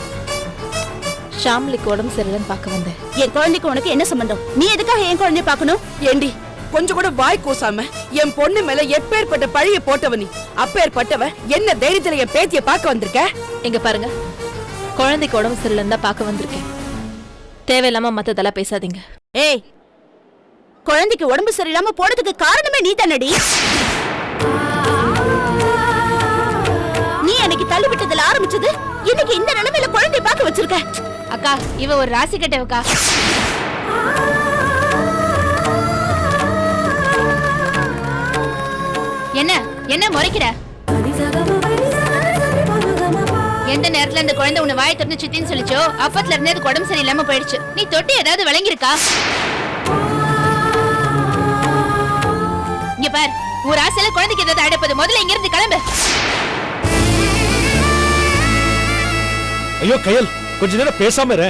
ஷாம்லிக்கு உடம்பு சரியில்லைன்னு பார்க்க வந்தேன். என் குழந்தைக்கு உனக்கு என்ன சம்பந்தம்? நீ எதுக்காக என் குழந்தைய பார்க்கணும்? ஏண்டி, கொஞ்சம் கூட வாய் கூசாம என் பொண்ணு மேல எப்பேற்பட்ட பழிய போட்டவ நீ. அப்பேற்பட்டவ என்ன தைரியத்துல என் பேத்திய பார்க்க வந்திருக்க? இங்க பாருங்க, குழந்தைக்கு உடம்பு சரியில்லைன்னு தான் பார்க்க வந்திருக்கேன். தேவையில்லாம மத்ததெல்லாம் பேசாதீங்க. ஏய், குழந்தைக்கு உடம்பு சரியில்லாம போனதுக்கு காரணமே நீ தானடி. நீ அன்னைக்கு தள்ளி விட்டதுல ஆரம்பிச்சது இன்னைக்கு இந்த நிலைமையில குழந்தைய பார்க்க வச்சிருக்க. அக்கா, இவ ஒரு ராசி கட்டவக்கா. என்ன என்ன முறைக்கிற? எந்த நேரத்துல இந்த குழந்தை உன்னை வாயை திறந்து சித்தின்னு சொல்லிச்சோ அப்பத்துல இருந்தே அது உடம்பு சரியில்லாம போயிடுச்சு. நீ தொட்டி ஏதாவது விளங்கிருக்கா? இங்க பார், ஒரு ஆசையில குழந்தைக்கு ஏதாவது அடைப்பது. முதல்ல இங்க இருந்து கிளம்பு. ஐயோ கயல், கொஞ்ச நேரம் பேசாம இரு.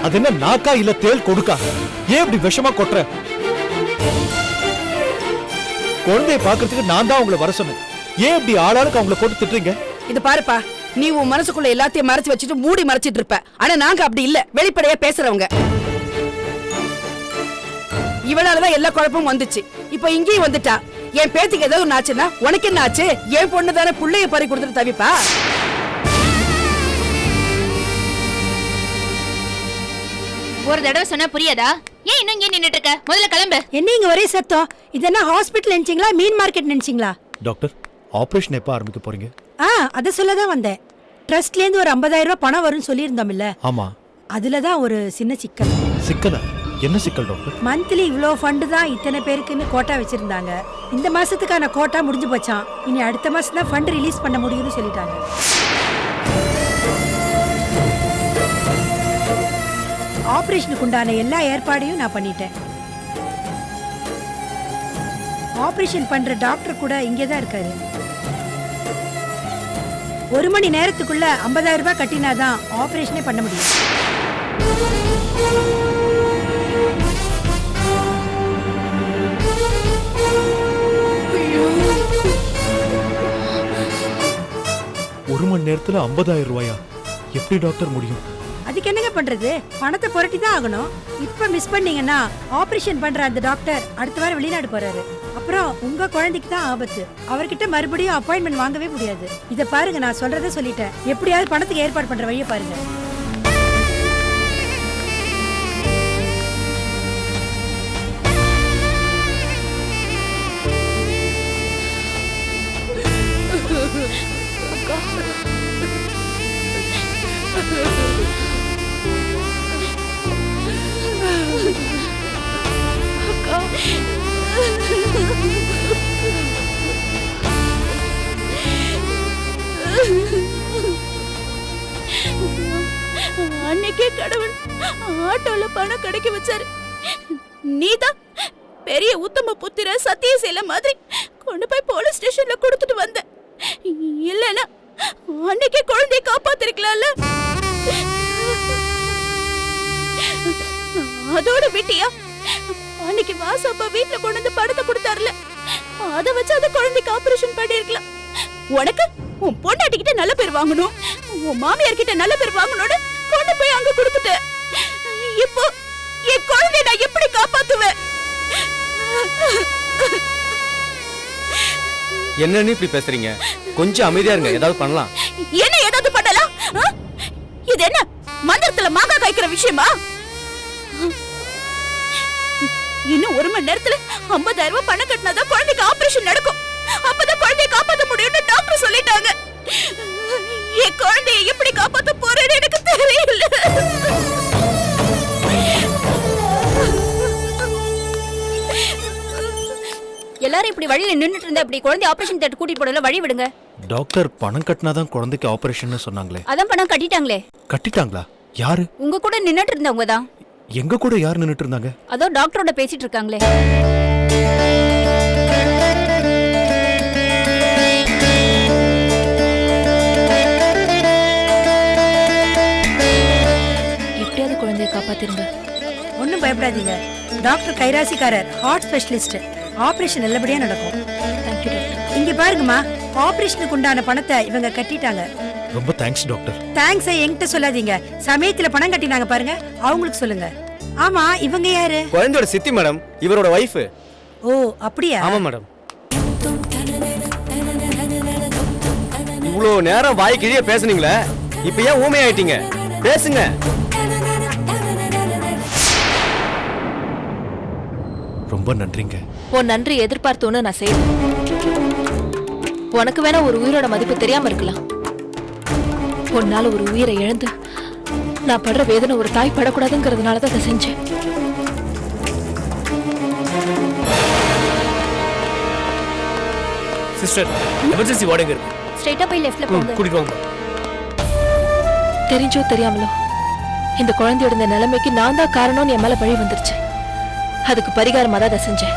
அது என்ன நாக்கா இல்ல தேல் கொடுக்கா? ஏன் இப்படி விஷமா கொட்டுற? குழந்தைய பாக்குறதுக்கு நான் தான் உங்களை வர சொன்னேன். ஏன் இப்படி ஆளாளுக்கு அவங்களை போட்டு திட்டுறீங்க? இது பாருப்பா, நீ உன் மனசுக்குள்ள எல்லாத்தையும் மறைச்சு வச்சுட்டு மூடி மறைச்சிட்டு இருப்ப. ஆனா நாங்க அப்படி இல்ல, வெளிப்படையா பேசுறவங்க. இவளாலதான் எல்லா குழப்பமும் வந்துச்சு. இப்ப இங்கேயும் வந்துட்டா. என் பேத்திக்கு ஏதாவது ஒண்ணு ஆச்சுன்னா உனக்கு என்ன ஆச்சு? என் பொண்ணு தானே புள்ளைய பறி கொடுத்துட்டு தவிப்பா. ஒரு தடவை சொன்னா புரியாதா? ஏன் இன்னும் இங்கே நின்னுட்டு இருக்க? முதல்ல கிளம்பு. என்ன இங்க ஒரே சத்தம்? இதென்ன ஹாஸ்பிடல் நினைச்சீங்களா, மீன் மார்க்கெட் நினைச்சீங்களா? டாக்டர், ஆபரேஷன் எப்ப ஆரம்பிக்க போறீங்க? அத சொல்லதான் வந்தேன். ட்ரஸ்ட்ல இருந்து ஒரு 50,000 ரூபாய் பணம் வரும்னு சொல்லியிருந்தோம்ல. ஆமா. அதுலதான் ஒரு சின்ன சிக்கல். சிக்கலா? என்ன சிக்கல் டாக்டர்? மந்த்லி இவ்ளோ ஃபண்ட் தான் இத்தனை பேருக்குன்னு கோட்டா வச்சிருந்தாங்க. இந்த மாசத்துக்கான கோட்டா முடிஞ்சு போச்சான். இனி அடுத்த மாசம் தான் ஃபண்ட் ரிலீஸ் பண்ண முடியும்னு சொல்லிட்டாங்க. ஆபரேஷனுக்கு உண்டான எல்லா ஏற்பாடையும் நான் பண்ணிட்டேன். ஆபரேஷன் பண்ற டாக்டர் கூட இங்கே தான் இருக்காரு. 1 மணி நேரத்துக்குள்ள 50,000 ரூபாய் கட்டினாதான் ஆபரேஷனே பண்ண முடியும். ஒரு மணி நேரத்துல 50,000 ரூபாயா? எப்படி டாக்டர் முடியும்? அதுக்கு என்னங்க பண்றது? பணத்தை புரட்டி தான் ஆகணும். இப்ப மிஸ் பண்ணீங்கன்னா ஆபரேஷன் பண்ற அந்த டாக்டர் அடுத்த வாரம் வெளிநாடு போறாரு. அப்புறம் உங்க குழந்தைக்கு தான் ஆபத்து. அவர்கிட்ட மறுபடியும் அப்பாயின்மெண்ட் வாங்கவே முடியாது. இத பாருங்க, நான் சொல்றதை சொல்லிட்டேன். எப்படியாவது பணத்துக்கு ஏற்பாடு பண்ற வழியை பாருங்க. ஆட்டோல பணம் கிடைக்க வச்சாரு. நீதான் பெரிய உத்தம புத்திர சத்தியசீல மாதிரி கொண்டு போய் போலீஸ் ஸ்டேஷன்ல கொடுத்துட்டு வந்த. இல்லனா அன்னைக்கே குழந்தையை காப்பாத்திருக்கலாம்ல. அதோட விட்டியா? அன்னைக்கு வாசப்பா வீட்டுல கொண்டு வந்து படத்தை கொடுத்தாருல, அத வச்சு அந்த குழந்தைக்கு ஆபரேஷன் பண்ணிருக்கலாம். உனக்கு உன் பொண்டாட்டிக்கிட்ட நல்ல பேர் வாங்கணும், உன் மாமியார் கிட்ட நல்ல பேர் வாங்கணும்னு கொண்டு போய் அங்க கொடுத்துட்ட. இப்போ என் குழந்தைய நான் எப்படி காப்பாத்துவேன்? என்னன்னு இப்படி பேசுறீங்க? கொஞ்சம் அமைதியா இருங்க, ஏதாவது பண்ணலாம். என்ன ஏதாவது பண்ணலாம்? இது என்ன மந்திரத்துல மாங்கா காய்க்கிற விஷயமா? இன்னும் 1 மணி நேரத்துல 50,000 ரூபாய் பணம் கட்டினாதான் குழந்தைக்கு ஆபரேஷன் நடக்கும். அப்பதான் குழந்தையை காப்பாத்த முடியும்னு டாக்டர் சொல்லிட்டாங்க. என் குழந்தையை எப்படி காப்பாத்த போறேன்னு எனக்கு தெரியல. எல்லாரும் இப்படி வழியில நின்னுட்டு இருந்தா இப்படி குழந்தை ஆபரேஷன் தேட்டர் கூட்டிட்டு போடல, வழி விடுங்க. டாக்டர் பணம் கட்டினாதான் குழந்தைக்கு ஆபரேஷன் சொன்னாங்களே. அதான் பணம் கட்டிட்டாங்களே. கட்டிட்டாங்களா? யாரு? உங்க கூட நின்னுட்டு இருந்தவங்க தான். எங்க கூட யார் நின்னுட்டு இருந்தாங்க? அதோ டாக்டரோட பேசிட்டு இருக்காங்களே. எப்படியாவது குழந்தையை காப்பாத்திருங்க. ஒன்றும் பயப்படாதீங்க. டாக்டர் கைராசிக்காரர், ஹார்ட் ஸ்பெஷலிஸ்ட். ஆபரேஷன் நல்லபடியா நடக்கும். Thank you doctor. இங்க பாருங்கம்மா, ஆபரேஷனுக்கு உண்டான பணத்தை இவங்க கட்டிட்டாங்க. ரொம்ப தேங்க்ஸ் டாக்டர். தேங்க்ஸ் என்கிட்ட சொல்லாதீங்க. சமயத்துல பணம் கட்டினாங்க பாருங்க, அவங்களுக்கு சொல்லுங்க. ஆமா, இவங்க யாரு? குழந்தையோட சித்தி மேடம், இவரோட வைஃப். ஓ அப்படியா? ஆமா மேடம். இவ்வளோ நேரம் வாய் கிழிய பேசுனீங்களே, இப்ப ஏன் ஊமை ஆயிட்டீங்க? பேசுங்க. ரொம்ப நன்றிங்க. உன் நன்றி எதிர்பார்த்தோன்னு நான் செய்வேன். உனக்கு வேணா ஒரு உயிரோட மதிப்பு தெரியாம இருக்கலாம். உன்னால ஒரு உயிரை இழந்து நான் படுற வேதனை ஒரு தாய் படக்கூடாதுங்கிறதுனால தான் அதை செஞ்சேன். சிஸ்டர், எமர்ஜென்சி வார்டு எங்க இருக்கு? ஸ்ட்ரைட்டா போய் லெஃப்ட்ல போங்க. கூட்டிட்டு வாங்க. தெரிஞ்சோ தெரியாமலோ இந்த குழந்தையோட இந்த நிலைமைக்கு நான் தான் காரணம்னு என் மேல பழி வந்துருச்சு. அதுக்கு பரிகாரமா தான் அதை செஞ்சேன்.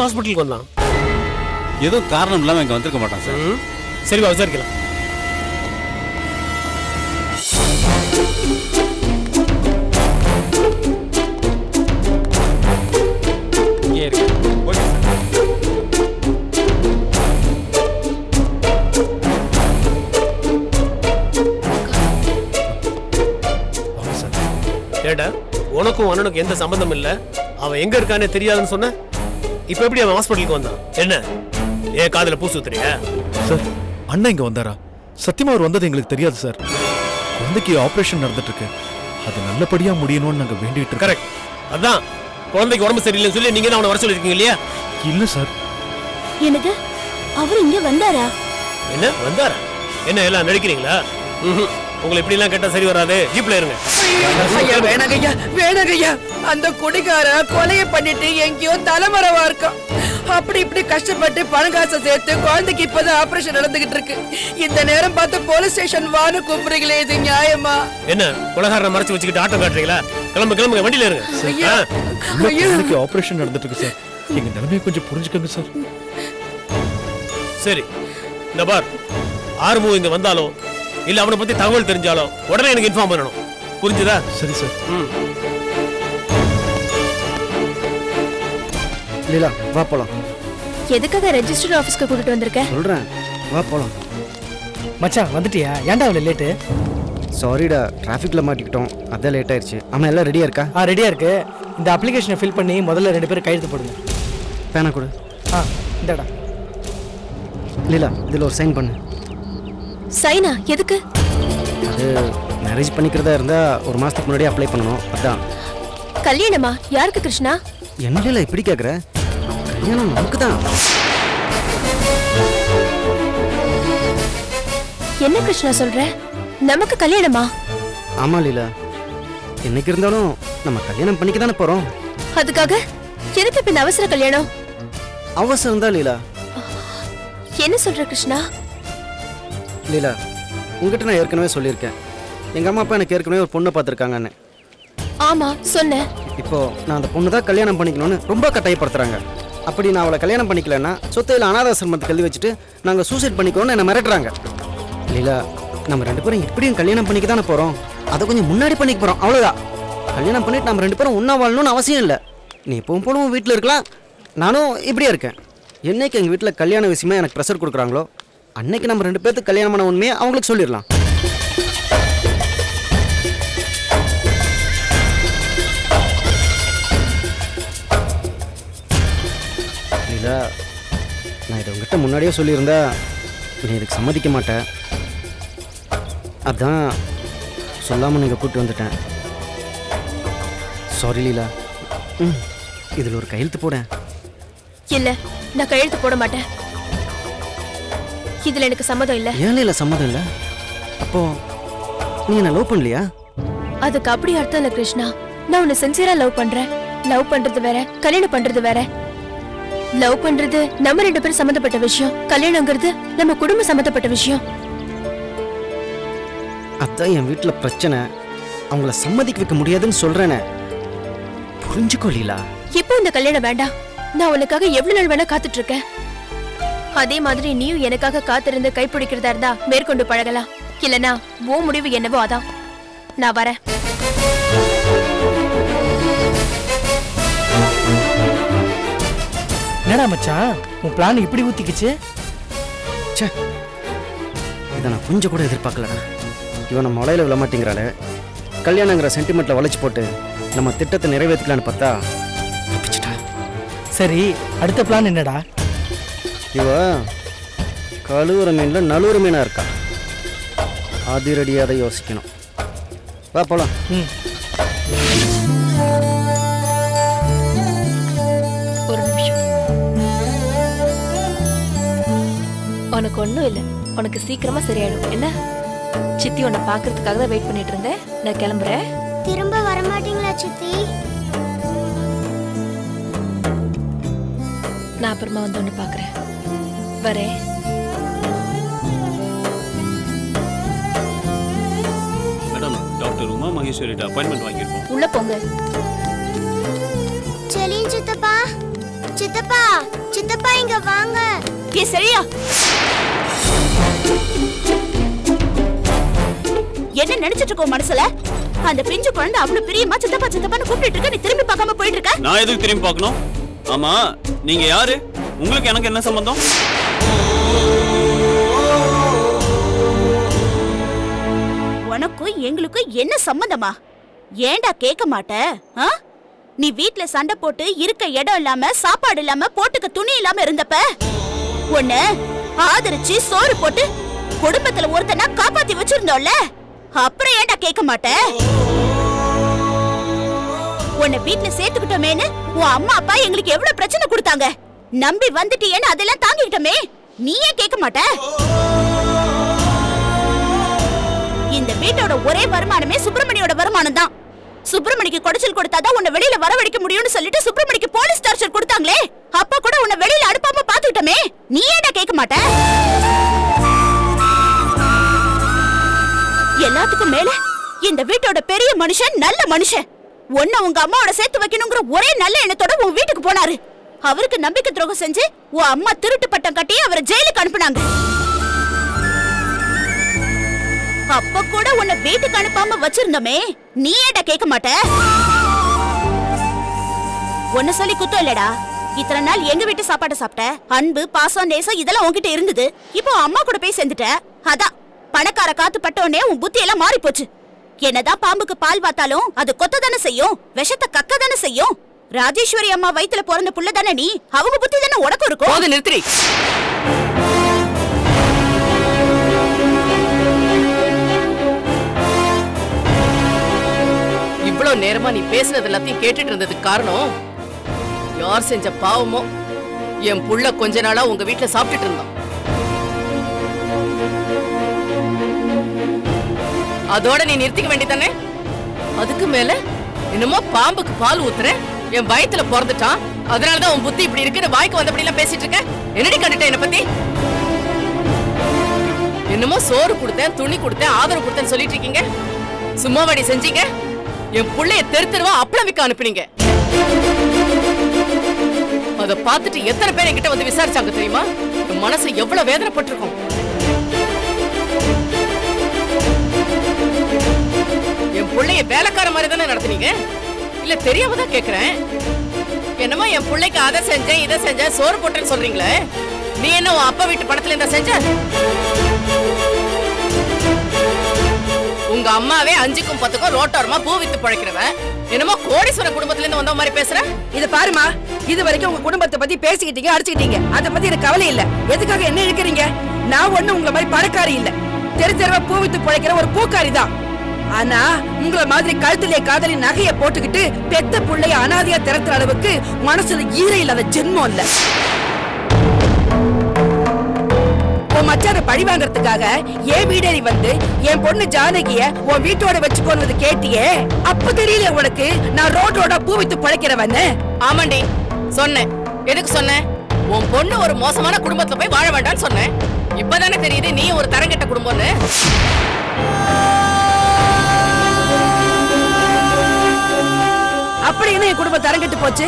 ஹாஸ்பிட்டலுக்கு வந்தான். ஏதோ காரணம் இல்லாம இங்க வந்திருக்க மாட்டான் சார். சரி, விசாரிக்கலாம். ஏடா, உனக்கும் அண்ணனுக்கு எந்த சம்பந்தம் இல்ல, அவன் எங்க இருக்கானே தெரியாதுன்னு சொன்ன. இப்ப எப்படி அவன் ஹாஸ்பிட்டலுக்கு வந்தான்? என்ன ஏன் காதுல பூ சுத்துறியா? சார், அண்ணன் இங்க வந்தாரா? சத்தியமா அவர் வந்தது எங்களுக்கு தெரியாது சார். குழந்தைக்கு ஆபரேஷன் நடந்துட்டு இருக்கு, அது நல்லபடியா முடியணும்னு நாங்க வேண்டிட்டு இருக்கோம். கரெக்ட். அதான் குழந்தைக்கு உடம்பு சரியில்லைன்னு சொல்லி நீங்க தான் அவனை வர சொல்லிருக்கீங்க இல்லையா? இல்ல சார். என்னது, அவர் இங்க வந்தாரா? என்ன வந்தாரா? என்ன எல்லாம் நடிக்கிறீங்களா? உங்களை இப்படி எல்லாம் கேட்டா சரி வராது. ஜீப்ல இருங்க. ஐயா வேணாங்கய்யா, வேணாங்கய்யா. அந்த குடிகார கொலையை பண்ணிட்டு எங்கேயோ தலைமறைவா இருக்கான். அப்படி இப்படி கஷ்டப்பட்டு பணம் காசை சேர்த்து குழந்தைக்கு இப்பதான் ஆபரேஷன் நடந்துகிட்டு இருக்கு. இந்த நேரம் பார்த்து போலீஸ் ஸ்டேஷன் வான்னு கூப்பிடுறீங்களே, இது நியாயமா? என்ன கொலைகாரனை மறைச்சு வச்சுக்கிட்டு ஆட்டம் காட்டுறீங்களா? கிளம்புங்க, வண்டியில இருங்க. ஆபரேஷன் நடந்துட்டு இருக்கு சார். எங்க நிலைமையை கொஞ்சம் புரிஞ்சுக்கோங்க சார். சரி, இந்த பார், ஆறுமுகம் இங்க வந்தாலோ இல்ல அவனை பத்தி தகவல் தெரிஞ்சாலோ உடனே எனக்கு இன்ஃபார்ம் பண்ணணும். புரிஞ்சுதா? சரி சார். லீலா வா போலாம். எதுக்காக ரெஜிஸ்டர் ஆபீஸ்க்கு கூட்டிட்டு வந்திருக்க? சொல்றேன் வா போலாம். மச்சான் வந்துட்டியா? ஏன்டா அவ்வளவு லேட்டு? சாரிடா, டிராஃபிக்ல மாட்டிக்கிட்டோம், அதான் லேட் ஆயிடுச்சு. ஆமா எல்லாம் ரெடியா இருக்கா? ரெடியா இருக்கு. இந்த அப்ளிகேஷனை ஃபில் பண்ணி முதல்ல 2 பேரும் கையெழுத்து போடுங்க. பேனா கொடு. இந்தடா. லீலா இதுல ஒரு சைன் பண்ணு. சைனா எதுக்கு? அது மேரேஜ் பண்ணிக்கிறதா இருந்தா 1 மாசத்துக்கு முன்னாடி அப்ளை பண்ணணும், அதான். கல்யாணமா? யாருக்கு கிருஷ்ணா? என்ன லீலா இப்படி கேக்குற? கல்யாணம் நமக்கு தான். என்ன கிருஷ்ணா சொல்ற? நமக்கு கல்யாணமா? ஆமா லீலா, என்னைக்கு இருந்தாலும் நம்ம கல்யாணம் பண்ணிக்க தானே போறோம். அதுக்காக எதுக்கு இப்ப இந்த அவசர கல்யாணம்? அவசரம் தான் லீலா. என்ன சொல்ற கிருஷ்ணா? லீலா உங்ககிட்ட நான் ஏற்கனவே சொல்லியிருக்கேன், எங்க அம்மா அப்பா எனக்கு ஏற்கனவே ஒரு பொண்ணை பார்த்துருக்காங்கன்னு. ஆமா சொன்னேன். இப்போ நான் அந்த பொண்ணு தான் கல்யாணம் பண்ணிக்கணும்னு ரொம்ப கட்டாயப்படுத்துறாங்க. அப்படி நான் அவளை கல்யாணம் பண்ணிக்கலன்னா சொத்தையில் அனாதாசிரமத்துக்கு எழுதி வச்சுட்டு நாங்கள் சூசைட் பண்ணிக்கணும்னு என்னை மிரட்டுறாங்க. லீலா நம்ம 2 பேரும் எப்படியும் கல்யாணம் பண்ணிக்க தானே போகிறோம், அதை கொஞ்சம் முன்னாடி பண்ணிக்க போகிறோம், அவ்வளோதான். கல்யாணம் பண்ணிட்டு நம்ம 2 பேரும் ஒன்றா வாழணும்னு அவசியம் இல்லை. நீ எப்பவும் போனவும் வீட்டில் இருக்கலாம், நானும் இப்படியே இருக்கேன். என்னைக்கு எங்கள் வீட்டில் கல்யாண விஷயமா எனக்கு ப்ரெஷர் கொடுக்குறாங்களோ அன்னைக்கு நம்ம 2 பேருக்கு கல்யாணம் பண்ண உண்மையை அவங்களுக்கு சொல்லிடலாம். லீலா நான் இதை உங்ககிட்ட முன்னாடியே சொல்லியிருந்தா நீ இதுக்கு சம்மதிக்க மாட்டேன், அதான் சொல்லாமல் நீங்கள் கூப்பிட்டு வந்துட்டேன். சாரி லீலா. இதில் ஒரு கையெழுத்து போடேன். இல்ல நான் கையெழுத்து போட மாட்டேன். இதுல எனக்கு சம்மதம் இல்ல. ஏன் லீலா சம்மதம் இல்லை? அப்போ நீ என்ன லவ் பண்ணலையா? அதுக்கு அப்படி அர்த்தம் இல்ல கிருஷ்ணா. நான் உன்னை சின்சியரா லவ் பண்றேன். லவ் பண்றது வேற, கல்யாணம் பண்றது வேற. லவ் பண்றது நம்ம 2 பேரும் சம்பந்தப்பட்ட விஷயம், கல்யாணங்கிறது நம்ம குடும்பம் சம்பந்தப்பட்ட விஷயம். அதான் என் வீட்டில் பிரச்சனை, அவங்கள சம்மதிக்க வைக்க முடியாதுன்னு சொல்றேனே, புரிஞ்சுக்கோ லீலா. இப்போ இந்த கல்யாணம் வேண்டாம். நான் உனக்காக எவ்வளவு நாள் வேணா காத்துட்டு இருக்கேன். அதே மாதிரி நீயும் எனக்காக காத்திருந்து கைப்பிடிக்கிறதா இருந்தா மேற்கொண்டு பழகலாம். இல்லனா ஓ முடிவு என்னவோ அதான். நான் வரேன். என்னடா மச்சான் உன் பிளான் இப்படி ஊத்திக்கிச்சு? ச்சே, இதை நான் கொஞ்சம் கூட எதிர்பார்க்கலடா. இவன் நம்ம மலையில விழ மாட்டேங்கிறாளே, கல்யாணங்கிற சென்டிமெண்ட்ல வளைச்சு போட்டு நம்ம திட்டத்தை நிறைவேற்றிக்கலான்னு பார்த்தா தப்பிச்சிட்டா. சரி அடுத்த பிளான் என்னடா? இவ கழுவுற மீன்ல நழுவுற மீனா இருக்கா, அதிரடியாக யோசிக்கணும். வா போலாம். ஒரு நிமிஷம். உனக்கு ஒண்ணும் இல்ல, உனக்கு சீக்கிரமா சரியாயிடும். என்ன சித்தி உன்னை பாக்குறதுக்காக தான் வெயிட் பண்ணிட்டு இருந்தேன். நான் கிளம்புறேன். திரும்ப வர மாட்டீங்களா சித்தி? நான் அப்புறமா வந்து ஒன்னு பாக்குறேன். வரேன். மேடம் டாக்டர் உமா மகேஸ்வரிட்ட அப்பாயின்மெண்ட் வாங்கியிருக்கோம். உள்ள போங்க. செலின் சித்தப்பா, சித்தப்பா, சித்தப்பா இங்க வாங்க. ஏ சரியா? என்ன நினைச்சிட்டு இருக்கோம் மனசுல? அந்த பிஞ்சு குழந்தை அவ்வளவு பிரியமா சித்தப்பா சித்தப்பான்னு கூப்பிட்டு இருக்க, நீ திரும்பி பார்க்காம போயிட்டு இருக்க. நான் எதுக்கு திரும்பி பார்க்கணும்? ஆமா நீங்க யாரு? உங்களுக்கு எனக்கு என்ன சம்பந்தம்? உனக்கும் எங்களுக்கும் என்ன சம்பந்தமா? ஏண்டா கேட்க மாட்ட? நீ வீட்ல சண்டை போட்டு இருக்க இடம் இல்லாம சாப்பாடு இல்லாம போட்டுக்க துணி இல்லாம இருந்தப்ப உன்னை ஆதரிச்சு சோறு போட்டு குடும்பத்துல ஒருத்தனா காப்பாத்தி வச்சிருந்தோம்ல, அப்புறம் ஏண்டா கேட்க மாட்ட? உன்னை வீட்ல சேர்த்துக்கிட்டோமேனு உன் அம்மா அப்பா எங்களுக்கு எவ்வளவு பிரச்சனை கொடுத்தாங்க. நம்பி வந்துட்டியேன்னு அதெல்லாம் தாங்கிக்கிட்டோமே, நீ ஏன் கேட்க மாட்ட? இந்த வீட்டோட ஒரே வருமானமே சுப்பிரமணியோட வருமானம் தான். சுப்பிரமணிக்கு குடைச்சல் கொடுத்தாதான் உன்னை வெளியில வரவழைக்க முடியும்னு சொல்லிட்டு சுப்பிரமணிக்கு போலீஸ் டார்ச்சர் கொடுத்தாங்களே, அப்ப கூட உன்னை வெளியில அனுப்பாம பாத்துக்கிட்டோமே, நீ ஏன்டா கேட்க மாட்ட? எல்லாத்துக்கும் மேல இந்த வீட்டோட பெரிய மனுஷன், நல்ல மனுஷன், உன்னை உங்க அம்மாவோட சேர்த்து வைக்கணுங்கிற ஒரே நல்ல எண்ணத்தோட உன் வீட்டுக்கு போனாரு. அவருக்கு நம்பிக்கை துரோகம் செஞ்சு உன் அம்மா திருட்டு பட்டம் கட்டி அவரை ஜெயிலுக்கு அனுப்புனாங்க. அப்ப கூட உன்னை வீட்டுக்கு அனுப்பாம வச்சிருந்தோமே, நீ ஏன்டா கேட்க மாட்ட? உன்னை சொல்லி குத்தம் இல்லடா. இத்தனை நாள் எங்க வீட்டு சாப்பாட்டை சாப்பிட்ட, அன்பு பாசம் நேசம் இதெல்லாம் உன்கிட்ட இருந்தது. இப்போ அம்மா கூட போய் சேர்ந்துட்ட. அதான் பணக்கார காத்து பட்டோனே உன் புத்தி எல்லாம் மாறி போச்சு. என்னதான் பாம்புக்கு பால் வாத்தாலும் அது கொத்த தானே செய்யும், விஷத்தை கக்க தானே செய்யும். ராஜேஸ்வரி அம்மா வயித்துல பிறந்த புள்ள தானே நீ, அவங்க புத்தி தானே உனக்கு இருக்கும். போது நிறுத்தி. இவ்வளவு நேரமா நீ பேசுனது எல்லாத்தையும் கேட்டுட்டு இருந்ததுக்கு காரணம், யார் செஞ்ச பாவமோ என் புள்ள கொஞ்ச நாளா உங்க வீட்டுல சாப்பிட்டுட்டு இருந்தான். அதோட நீ நிறுத்திக்க வேண்டியதானே? அதுக்கு மேல என்னமோ பாம்புக்கு பால் ஊத்துறேன், என் வயித்துல பிறந்துட்டான், அதனாலதான் உன் புத்தி இப்படி இருக்குன்னு வாய்க்கு வந்தபடி எல்லாம் பேசிட்டு இருக்க. என்னடி கண்டுட்ட என்ன பத்தி? என்னமோ சோறு கொடுத்தேன், துணி கொடுத்தேன், ஆதரவு கொடுத்தேன்னு சொல்லிட்டு இருக்கீங்க. சும்மாவாடி செஞ்சீங்க? என் புள்ளைய தெருவா அப்பளம் விற்க அனுப்பினீங்க. அத பார்த்துட்டு எத்தனை பேர் என்கிட்ட வந்து விசாரிச்சாங்க தெரியுமா? என் மனசு எவ்வளவு வேதனைப்பட்டிருக்கும். என் புள்ளைய வேலைக்கார மாதிரி தானே நடத்துனீங்க? இல்ல தெரியாம தான் கேக்குறேன். என்னமோ என் பிள்ளைக்கு அதை செஞ்சேன் இதை செஞ்சேன் சோறு போட்டேன்னு சொல்றீங்களே, நீ என்ன உன் அப்பா வீட்டு படத்துல இருந்தா செஞ்ச? உங்க அம்மாவே 5க்கும் 10க்கும் ரோட்டோரமா பூ வித்து பழைக்கிறவன், என்னமோ கோடீஸ்வர குடும்பத்துல இருந்து வந்த மாதிரி பேசுற. இத பாருமா, இது வரைக்கும் உங்க குடும்பத்தை பத்தி பேசிக்கிட்டீங்க, அடிச்சுக்கிட்டீங்க. அத பத்தி எனக்கு கவலை இல்ல. எதுக்காக என்ன இழுக்கிறீங்க? நான் ஒண்ணு உங்களை மாதிரி பணக்காரி இல்ல, தெருவா பூ வித்து பழைக்கிற ஒரு பூக்காரி தான். ஆனா உங்களை மாதிரி கழுத்திலே காதலி நகைய போட்டுக்கிட்டு பெத்த புள்ளைய அனாதையா திறத்துற அளவுக்கு மனசுல ஈர இல்லாத ஜென்மம் இல்ல. உன் மச்சான பழி வாங்கறதுக்காக என் வீடேறி வந்து என் பொண்ணு ஜானகிய உன் வீட்டோட வச்சுக்கோன்னு கேட்டியே, அப்ப தெரியல உனக்கு நான் ரோட்டோட பூ வித்து பழைக்கிறவன்னு? ஆமாண்டி சொன்னேன். எதுக்கு சொன்னேன்? உன் பொண்ணு ஒரு மோசமான குடும்பத்துல போய் வாழ வேண்டாம்னு சொன்னேன். இப்பதானே தெரியுது நீ ஒரு தரங்கெட்ட குடும்பம்னு. அப்படி என்ன என் குடும்பம் தரங்கெட்டு போச்சு?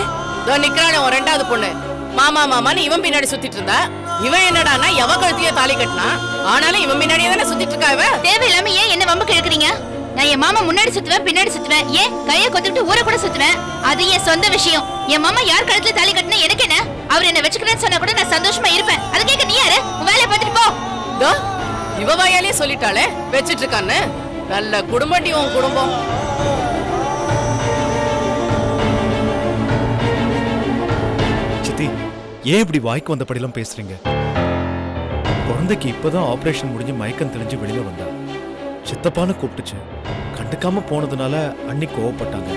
நிக்கிறான உன் 2வது பொண்ணு மாமா மாமான்னு இவன் பின்னாடி சுத்திட்டு இருந்தா, இவன் என்னடானா எவ கழுத்திலே தாலி கட்டினா, ஆனாலும் இவன் பின்னாடியே தானே சுத்திட்டு இருக்கா. இவ தேவையில்லாம ஏன் என்ன வம்புக்கு இழுக்கிறீங்க? நான் என் மாமா முன்னாடி சுத்துவேன், பின்னாடி சுத்துவேன், ஏன் கையை கொத்துக்கிட்டு ஊரை கூட சுத்துவேன். அது என் சொந்த விஷயம். என் மாமா யார் கழுத்துல தாலி கட்டினா எனக்கு என்ன? அவர் என்ன வச்சுக்கிறேன்னு சொன்னா கூட நான் சந்தோஷமா இருப்பேன். அது கேட்க நீ யாரு? உன் வேலையை பார்த்துட்டு போ. இவ வாயாலே சொல்லிட்டாளே வச்சிட்டு இருக்கான்னு. நல்ல குடும்பம் உன் குடும்பம். சித்தி, ஏன் இப்படி வாய்க்கு வந்தபடியெல்லாம் பேசுறீங்க? குழந்தைக்கு இப்பதான் ஆபரேஷன் முடிஞ்சு மயக்கம் தெளிஞ்சு வெளியில வந்தா. சித்தப்பான்னு கூப்பிட்டுச்சு, கண்டுக்காம போனதுனால அண்ணி கோவப்பட்டாங்க.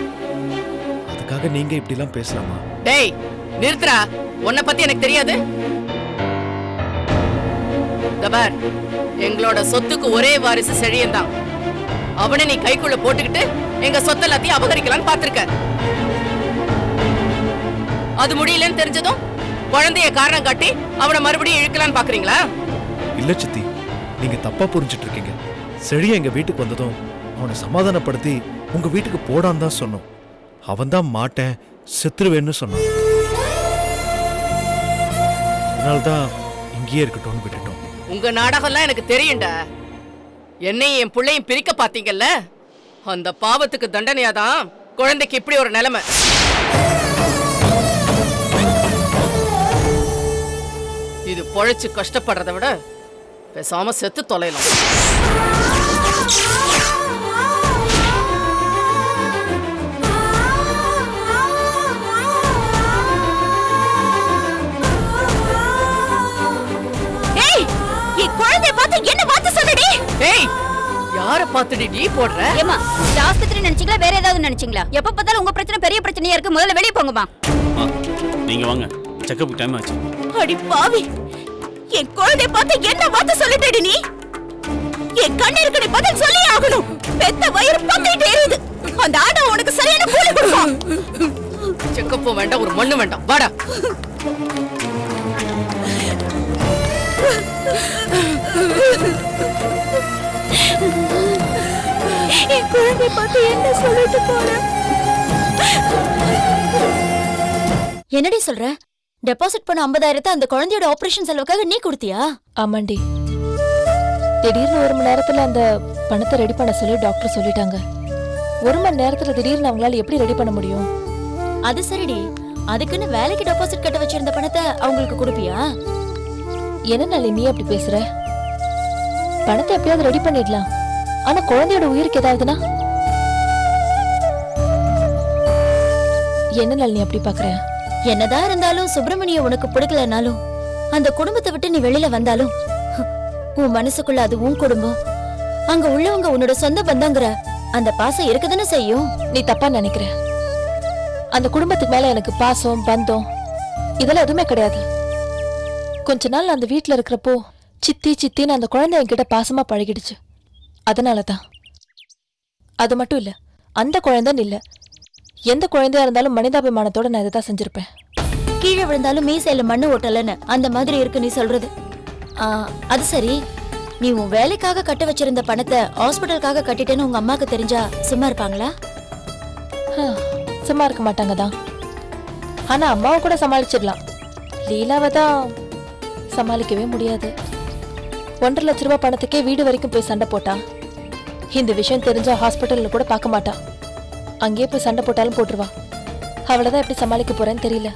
அதுக்காக நீங்க இப்படி எல்லாம் பேசலாமா? டேய் நிறுத்துறா, உன்னை பத்தி எனக்கு தெரியாது. தபார், எங்களோட சொத்துக்கு ஒரே வாரிசு செழியன் தான். அவனை நீ கைக்குள்ள போட்டுக்கிட்டு எங்க சொத்து எல்லாத்தையும் அபகரிக்கலான்னு பாத்திருக்க. அது முடியலன்னு தெரிஞ்சதும் குழந்தைய காரணம் காட்டி அவனை மறுபடியும் இழுக்கலான்னு பாக்குறீங்களா? இல்ல சித்தி, நீங்க தப்பா புரிஞ்சிட்டு இருக்கீங்க. செழிய எங்க வீட்டுக்கு வந்ததும் அவனை சமாதானப்படுத்தி உங்க வீட்டுக்கு போடான்னு தான் சொன்னோம். அவன் தான் மாட்டேன் செத்துருவேன்னு சொன்னான். அதனால்தான் இங்கேயே இருக்கட்டும்னு விட்டுட்டோம். உங்க நாடகம்லாம் எனக்கு தெரியும்டா. என்னையும் என் பிள்ளையும் பிரிக்க பாத்தீங்கல்ல, அந்த பாவத்துக்கு தண்டனையாதான் குழந்தைக்கு இப்படி ஒரு நிலைமை. இது பொழைச்சு கஷ்டப்படுறதை விட பேசாம செத்து தொலைலாம். குழந்தைய பார்த்து என்ன வார்த்தை சொல்லுடி? ஏய், யார பார்த்துடி நீ போடுற? ஏமா, ஆஸ்பத்திரி நினைச்சீங்களா வேற ஏதாவது நினைச்சீங்களா? எப்ப பார்த்தாலும் உங்க பிரச்சனை பெரிய பிரச்சனையா இருக்கு. முதல்ல வெளிய போங்கமா. நீங்க வாங்க, செக்கப் டைம் ஆச்சு. அடி பாவி, என் குழந்தைய பார்த்து என்ன வார்த்தை சொல்லிட்டடி நீ? என் கண்ணிற்கு நீ பதில் சொல்லி ஆகணும். பெத்த வயிறு பத்திட்டே இருக்குது. அந்த ஆடா உனக்கு சரியான கூலி கொடுக்கும். செக்கப்பும் வேண்டாம், ஒரு மண்ணு வேண்டாம். வாடா. என் குழந்தை பார்த்து என்ன சொல்லிட்டு போற? என்னடி சொல்ற? டெபாசிட் பண்ண 50,000 அந்த குழந்தையோட ஆபரேஷன் செலவுக்காக நீ கொடுத்தியா? ஆமாண்டி. திடீர்னு 1 மணி நேரத்துல அந்த பணத்தை ரெடி பண்ண சொல்லி டாக்டர் சொல்லிட்டாங்க. 1 மணி நேரத்துல திடீர்னு அவங்களால எப்படி ரெடி பண்ண முடியும்? அது சரிடி, அதுக்குன்னு வேலைக்கு டெபாசிட் கட்ட வச்சிருந்த பணத்தை அவங்களுக்கு கொடுப்பியா? என்ன நாளி நீ அப்படி பேசுற? பணத்தை எப்படியாவது ரெடி பண்ணிடலாம். ஆனா குழந்தையோட உயிருக்கு ஏதாவதுனா என்ன நாள் நீ அப்படி பாக்குற? என்னதான் இருந்தாலும் சுப்பிரமணிய உனக்கு பிடிக்கலனாலும் அந்த குடும்பத்தை விட்டு நீ வெளியில வந்தாலும் உன் மனசுக்குள்ள அது உன் குடும்பம், அங்க உள்ளவங்க உன்னோட சொந்த பந்தங்கிற அந்த பாசம் இருக்குதானே செய்யும். நீ தப்பா நினைக்கிற. அந்த குடும்பத்துக்கு மேல எனக்கு பாசம் பந்தம் இதெல்லாம் எதுவுமே கிடையாது. கொஞ்ச நாள் அந்த வீட்டுல இருக்கிறப்போ சித்தி சித்தின்னு அந்த குழந்தை என்கிட்ட பாசமா பழகிடுச்சு. அதனாலதான். அது மட்டும் இல்ல, அந்த குழந்தைன்னு இல்ல, எந்த குழந்தையா இருந்தாலும் மனிதாபிமானத்தோட நான் இதைதான் செஞ்சிருப்பேன். கீழே விழுந்தாலும் மீசையில மண்ணு ஓட்டலன்னு அந்த மாதிரி இருக்கு நீ சொல்றது. அது சரி, நீ உன் வேலைக்காக கட்ட வச்சிருந்த பணத்தை ஹாஸ்பிட்டலுக்காக கட்டிட்டேன்னு உங்க அம்மாக்கு தெரிஞ்சா சும்மா இருப்பாங்களா? சும்மா இருக்க மாட்டாங்க தான். ஆனா அம்மாவை கூட சமாளிச்சிடலாம். லீலாவை தான் சமாளிக்கவே முடியாது. 1.5 லட்ச ரூபாய் பணத்துக்கே வீடு வரைக்கும் போய் சண்டை போட்டா. இந்த விஷயம் தெரிஞ்சா ஹாஸ்பிட்டல்ல கூட பார்க்க மாட்டா. அங்கேயே போய் சண்டை போட்டாலும் போட்டுருவா. அவளதான் எப்படி சமாளிக்க போறேன்னு தெரியல.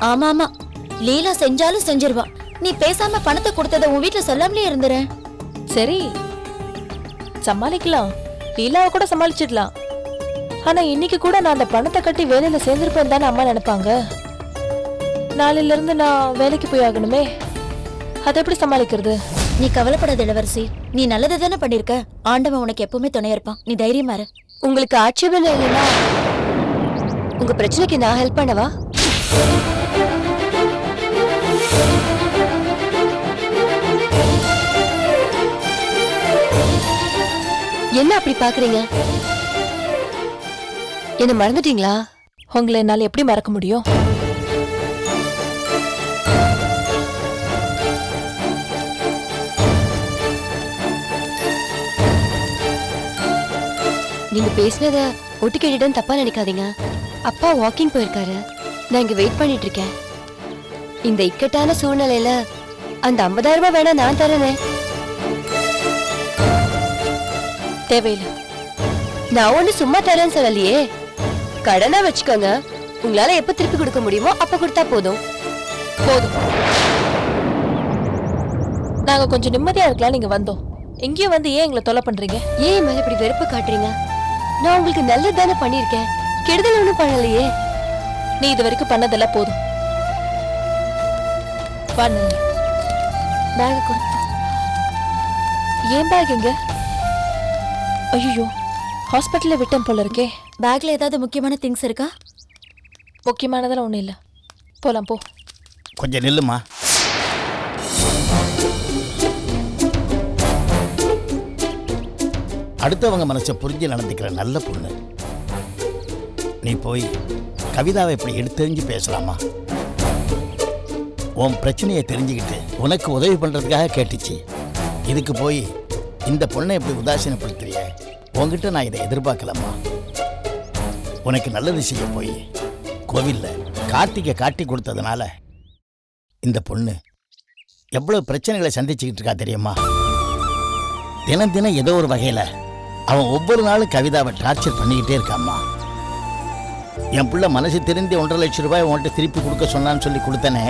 ஆமா ஆமா, லீலா செஞ்சாலும் செஞ்சிருவா. நீ பேசாம பணத்தை கொடுத்தத உன் வீட்டுல சொல்லாமலே இருந்துறேன். சரி, சமாளிக்கலாம். லீலாவை கூட சமாளிச்சிடலாம். ஆனா இன்னைக்கு கூட நான் அந்த பணத்தை கட்டி வேலையில சேர்ந்திருப்பேன் தானே அம்மா நினைப்பாங்க. நாளையில இருந்து நான் வேலைக்கு போய் ஆகணுமே, அதை எப்படி சமாளிக்கிறது? நீ கவலைப்படாத இளவரசி, நீ நல்லது தானே பண்ணிருக்க. ஆண்டவன் உனக்கு எப்பவுமே துணையா இருப்பான். நீ தைரியமா இரு. உங்களுக்கு ஆட்சேபம் இல்லைன்னா உங்க பிரச்சனைக்கு நான் ஹெல்ப் பண்ணவா? என்ன அப்படி பாக்குறீங்க? என்ன மறந்துட்டீங்களா? உங்களை என்னால எப்படி மறக்க முடியும்? நீங்க பேசினத ஒட்டு கேட்டுட்டு தப்பா நினைக்காதீங்க. அப்பா வாக்கிங் போயிருக்காரு, நான் இங்க வெயிட் பண்ணிட்டு இருக்கேன். இந்த இக்கட்டான சூழ்நிலையில அந்த 50,000 ரூபாய் வேணா நான் தரேனே. தேவையில்லை. நான் ஒண்ணு சும்மா தரேன்னு சொல்லலையே. கடனா வச்சுக்கோங்க. உங்களால எப்ப திருப்பி கொடுக்க முடியுமோ அப்ப கொடுத்தா போதும். போதும். நாங்க கொஞ்சம் நிம்மதியா இருக்கலாம் நீங்க வந்தோம். எங்கேயும் வந்து ஏன் எங்களை தொலை பண்றீங்க? ஏன் மேல இப்படி வெறுப்பு காட்டுறீங்க? நான் உங்களுக்கு நல்லது தானே பண்ணிருக்கேன், கெடுதல் ஒண்ணும் பண்ணலையே. நீ இது வரைக்கும் பண்ணதெல்லாம் போதும். பேக கொடு. ஏன் பேக் எங்க? ஐயோ, ஹாஸ்பிட்டல்ல விட்டேன் போல இருக்கே. பேக்ல ஏதாவது முக்கியமான திங்ஸ் இருக்கா? முக்கியமானதெல்லாம் ஒண்ணும் இல்ல. போலாம் போ. கொஞ்சம் நில்லுமா. அடுத்தவங்க மனசை புரிஞ்சு நடந்துக்கிற நல்ல பொண்ணு நீ. போய் கவிதாவை இப்படி எடுத்தெறிஞ்சு பேசலாமா? உன் பிரச்சனையை தெரிஞ்சுக்கிட்டு உனக்கு உதவி பண்ணுறதுக்காக கேட்டுச்சு. இதுக்கு போய் இந்த பொண்ணை இப்படி உதாசீனப்படுத்துறிய? உங்ககிட்ட நான் இதை எதிர்பார்க்கலாமா? உனக்கு நல்லது செய்ய போய் கோவிலில் கார்த்திகை காட்டி கொடுத்ததுனால இந்த பொண்ணு எவ்வளோ பிரச்சனைகளை சந்திச்சுக்கிட்டு இருக்கா தெரியுமா? தினம் தினம் ஏதோ ஒரு வகையில் அவன் ஒவ்வொரு நாளும் கவிதாவை டார்ச்சர் பண்ணிக்கிட்டே இருக்காம்மா. என் பிள்ளை மனசு தெரிந்து 1.5 லட்சம் ரூபாய் உன்கிட்ட திருப்பி கொடுக்க சொன்னான்னு சொல்லி கொடுத்தனே,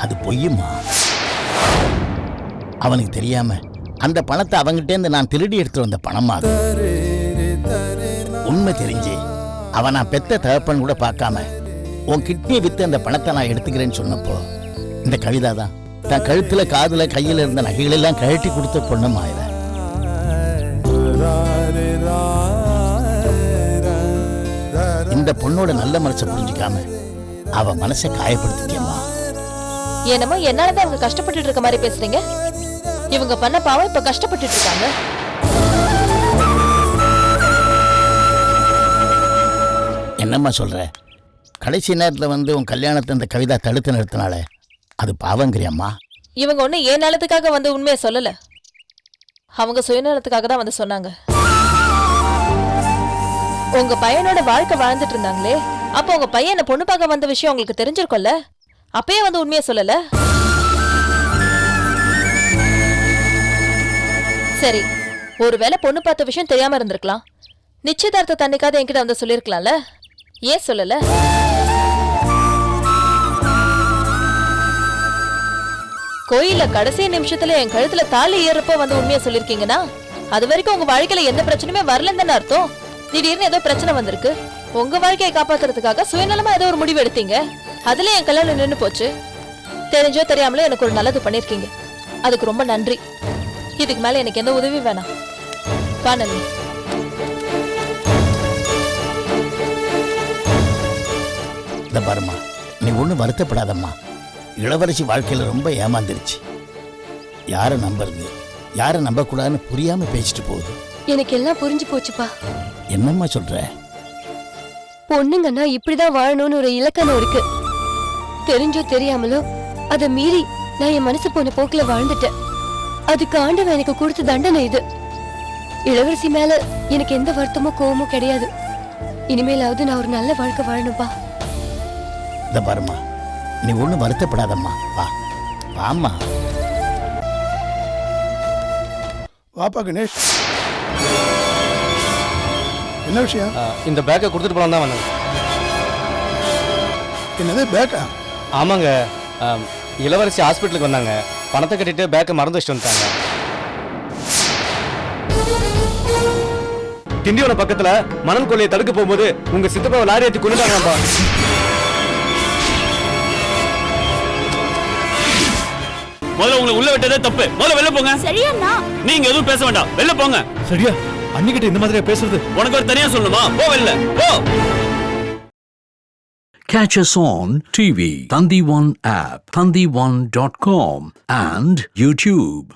அது பொய்யுமா? அவனுக்கு தெரியாம அந்த பணத்தை அவங்கிட்டேருந்து நான் திருடி எடுத்து வந்த பணமா அது. உண்மை தெரிஞ்சு அவன் நான் பெத்த தகப்பன் கூட பார்க்காம உன் கிட்னியை வித்து அந்த பணத்தை நான் எடுத்துக்கிறேன்னு சொன்னப்போ இந்த கவிதா தான் தன் கழுத்துல காதுல கையில இருந்த நகைகளெல்லாம் கழட்டி கொடுத்த பொண்ணுமா இவன். இந்த பொண்ணோட நல்ல மனசை புரிஞ்சுக்காம அவ மனசை காயப்படுத்திட்டியம்மா. என்னமோ என்னாலதான் அவங்க கஷ்டப்பட்டு இருக்க மாதிரி பேசுறீங்க. இவங்க பண்ண பாவம் இப்ப கஷ்டப்பட்டுட்டு இருக்காங்க. என்னம்மா சொல்ற? கடைசி நேரத்துல வந்து உன் கல்யாணத்தை அந்த கவிதா தடுத்து நிறுத்தினால அது பாவங்கிறியம்மா? இவங்க ஒண்ணு ஏன் நலத்துக்காக வந்து உண்மையை சொல்லல, அவங்க சுயநலத்துக்காக தான் வந்து சொன்னாங்க. உங்க பையனோட வாழ்க்கை வாழ்ந்துட்டு இருந்தாங்களே, அப்ப உங்க பையன் என்ன பொண்ணு பார்க்க வந்த விஷயம் உங்களுக்கு தெரிஞ்சிருக்கும்ல, அப்பயே வந்து உண்மையை சொல்லல. சரி, ஒருவேளை பொண்ணு பார்த்த விஷயம் தெரியாம இருந்திருக்கலாம், நிச்சயதார்த்த தண்ணிக்காத என்கிட்ட வந்து சொல்லிருக்கலாம்ல, ஏன் சொல்லல? கோயில கடைசி நிமிஷத்துல என் கழுத்துல தாலி ஏறப்போ வந்து உண்மையா சொல்லிருக்கீங்கன்னா அது வரைக்கும் உங்க வாழ்க்கையில எந்த பிரச்சனையுமே வரலன்னு தானே அர்த்தம். திடீர்னு ஏதோ பிரச்சனை வந்திருக்கு, உங்க வாழ்க்கையை காப்பாத்துறதுக்காக சுயநலமா ஏதோ ஒரு முடிவு எடுத்தீங்க, அதுல என் கல்யாணம் நின்னு போச்சு. தெரிஞ்சோ தெரியாமலோ எனக்கு ஒரு நல்லது பண்ணிருக்கீங்க, அதுக்கு ரொம்ப நன்றி. இதுக்கு மேல எனக்கு எந்த உதவி வேணாம். பானலி, இந்த பாருமா, நீ ஒன்றும் வருத்தப்படாதம்மா. இளவரசி வாழ்க்கையில் ரொம்ப ஏமாந்துருச்சு. யாரை நம்புறது யாரை நம்பக்கூடாதுன்னு புரியாம பேசிட்டு போகுது. எனக்கு எல்லாம் புரிஞ்சு போச்சுப்பா. என்னம்மா சொல்ற? பொண்ணுங்கன்னா இப்படிதான் வாழணும்னு ஒரு இலக்கணம் இருக்கு. தெரிஞ்சோ தெரியாமலோ அதை மீறி நான் என் மனசு போன போக்குல வாழ்ந்துட்டேன். அதுக்கு ஆண்டவன் எனக்கு கொடுத்த தண்டனை இது. இளவரசி மேல எனக்கு எந்த வருத்தமோ கோவமோ கிடையாது. இனிமேலாவது நான் ஒரு நல்ல வாழ்க்கை வாழணும்பா. இந்த பாருமா, நீ ஒன்றும் வருத்தப்படாதம்மா. வா வாம்மா. வாப்பா கணேஷ், என்ன விஷயம்? இந்த பேக்கை கொடுத்துட்டு போலாம் தான் வந்தேன். என்னது பேக்கா? ஆமாங்க, இளவரசி ஹாஸ்பிட்டலுக்கு வந்தாங்க, பணத்தை கட்டிட்டு பேக்கை மறந்து வச்சுட்டு வந்துட்டாங்க. திண்டிவன பக்கத்துல மணல் கொள்ளையை தடுக்க போகும்போது உங்க சித்தப்பாவை லாரி ஏற்றி கொண்டுட்டாங்கப்பா. முதல்ல உங்களை உள்ள விட்டதே தப்பு. முதல்ல வெளில போங்க. சரியா? நீங்க எதுவும் பேச வேண்டாம், வெளில போங்க. சரியா? அன்னிக்கிட்ட இந்த மாதிரியா பேசுறது? உனக்கு ஒரு தனியா சொல்லணுமா? போ வெளில போ. Catch us on TV, Thandivan app, thandivan.com and YouTube.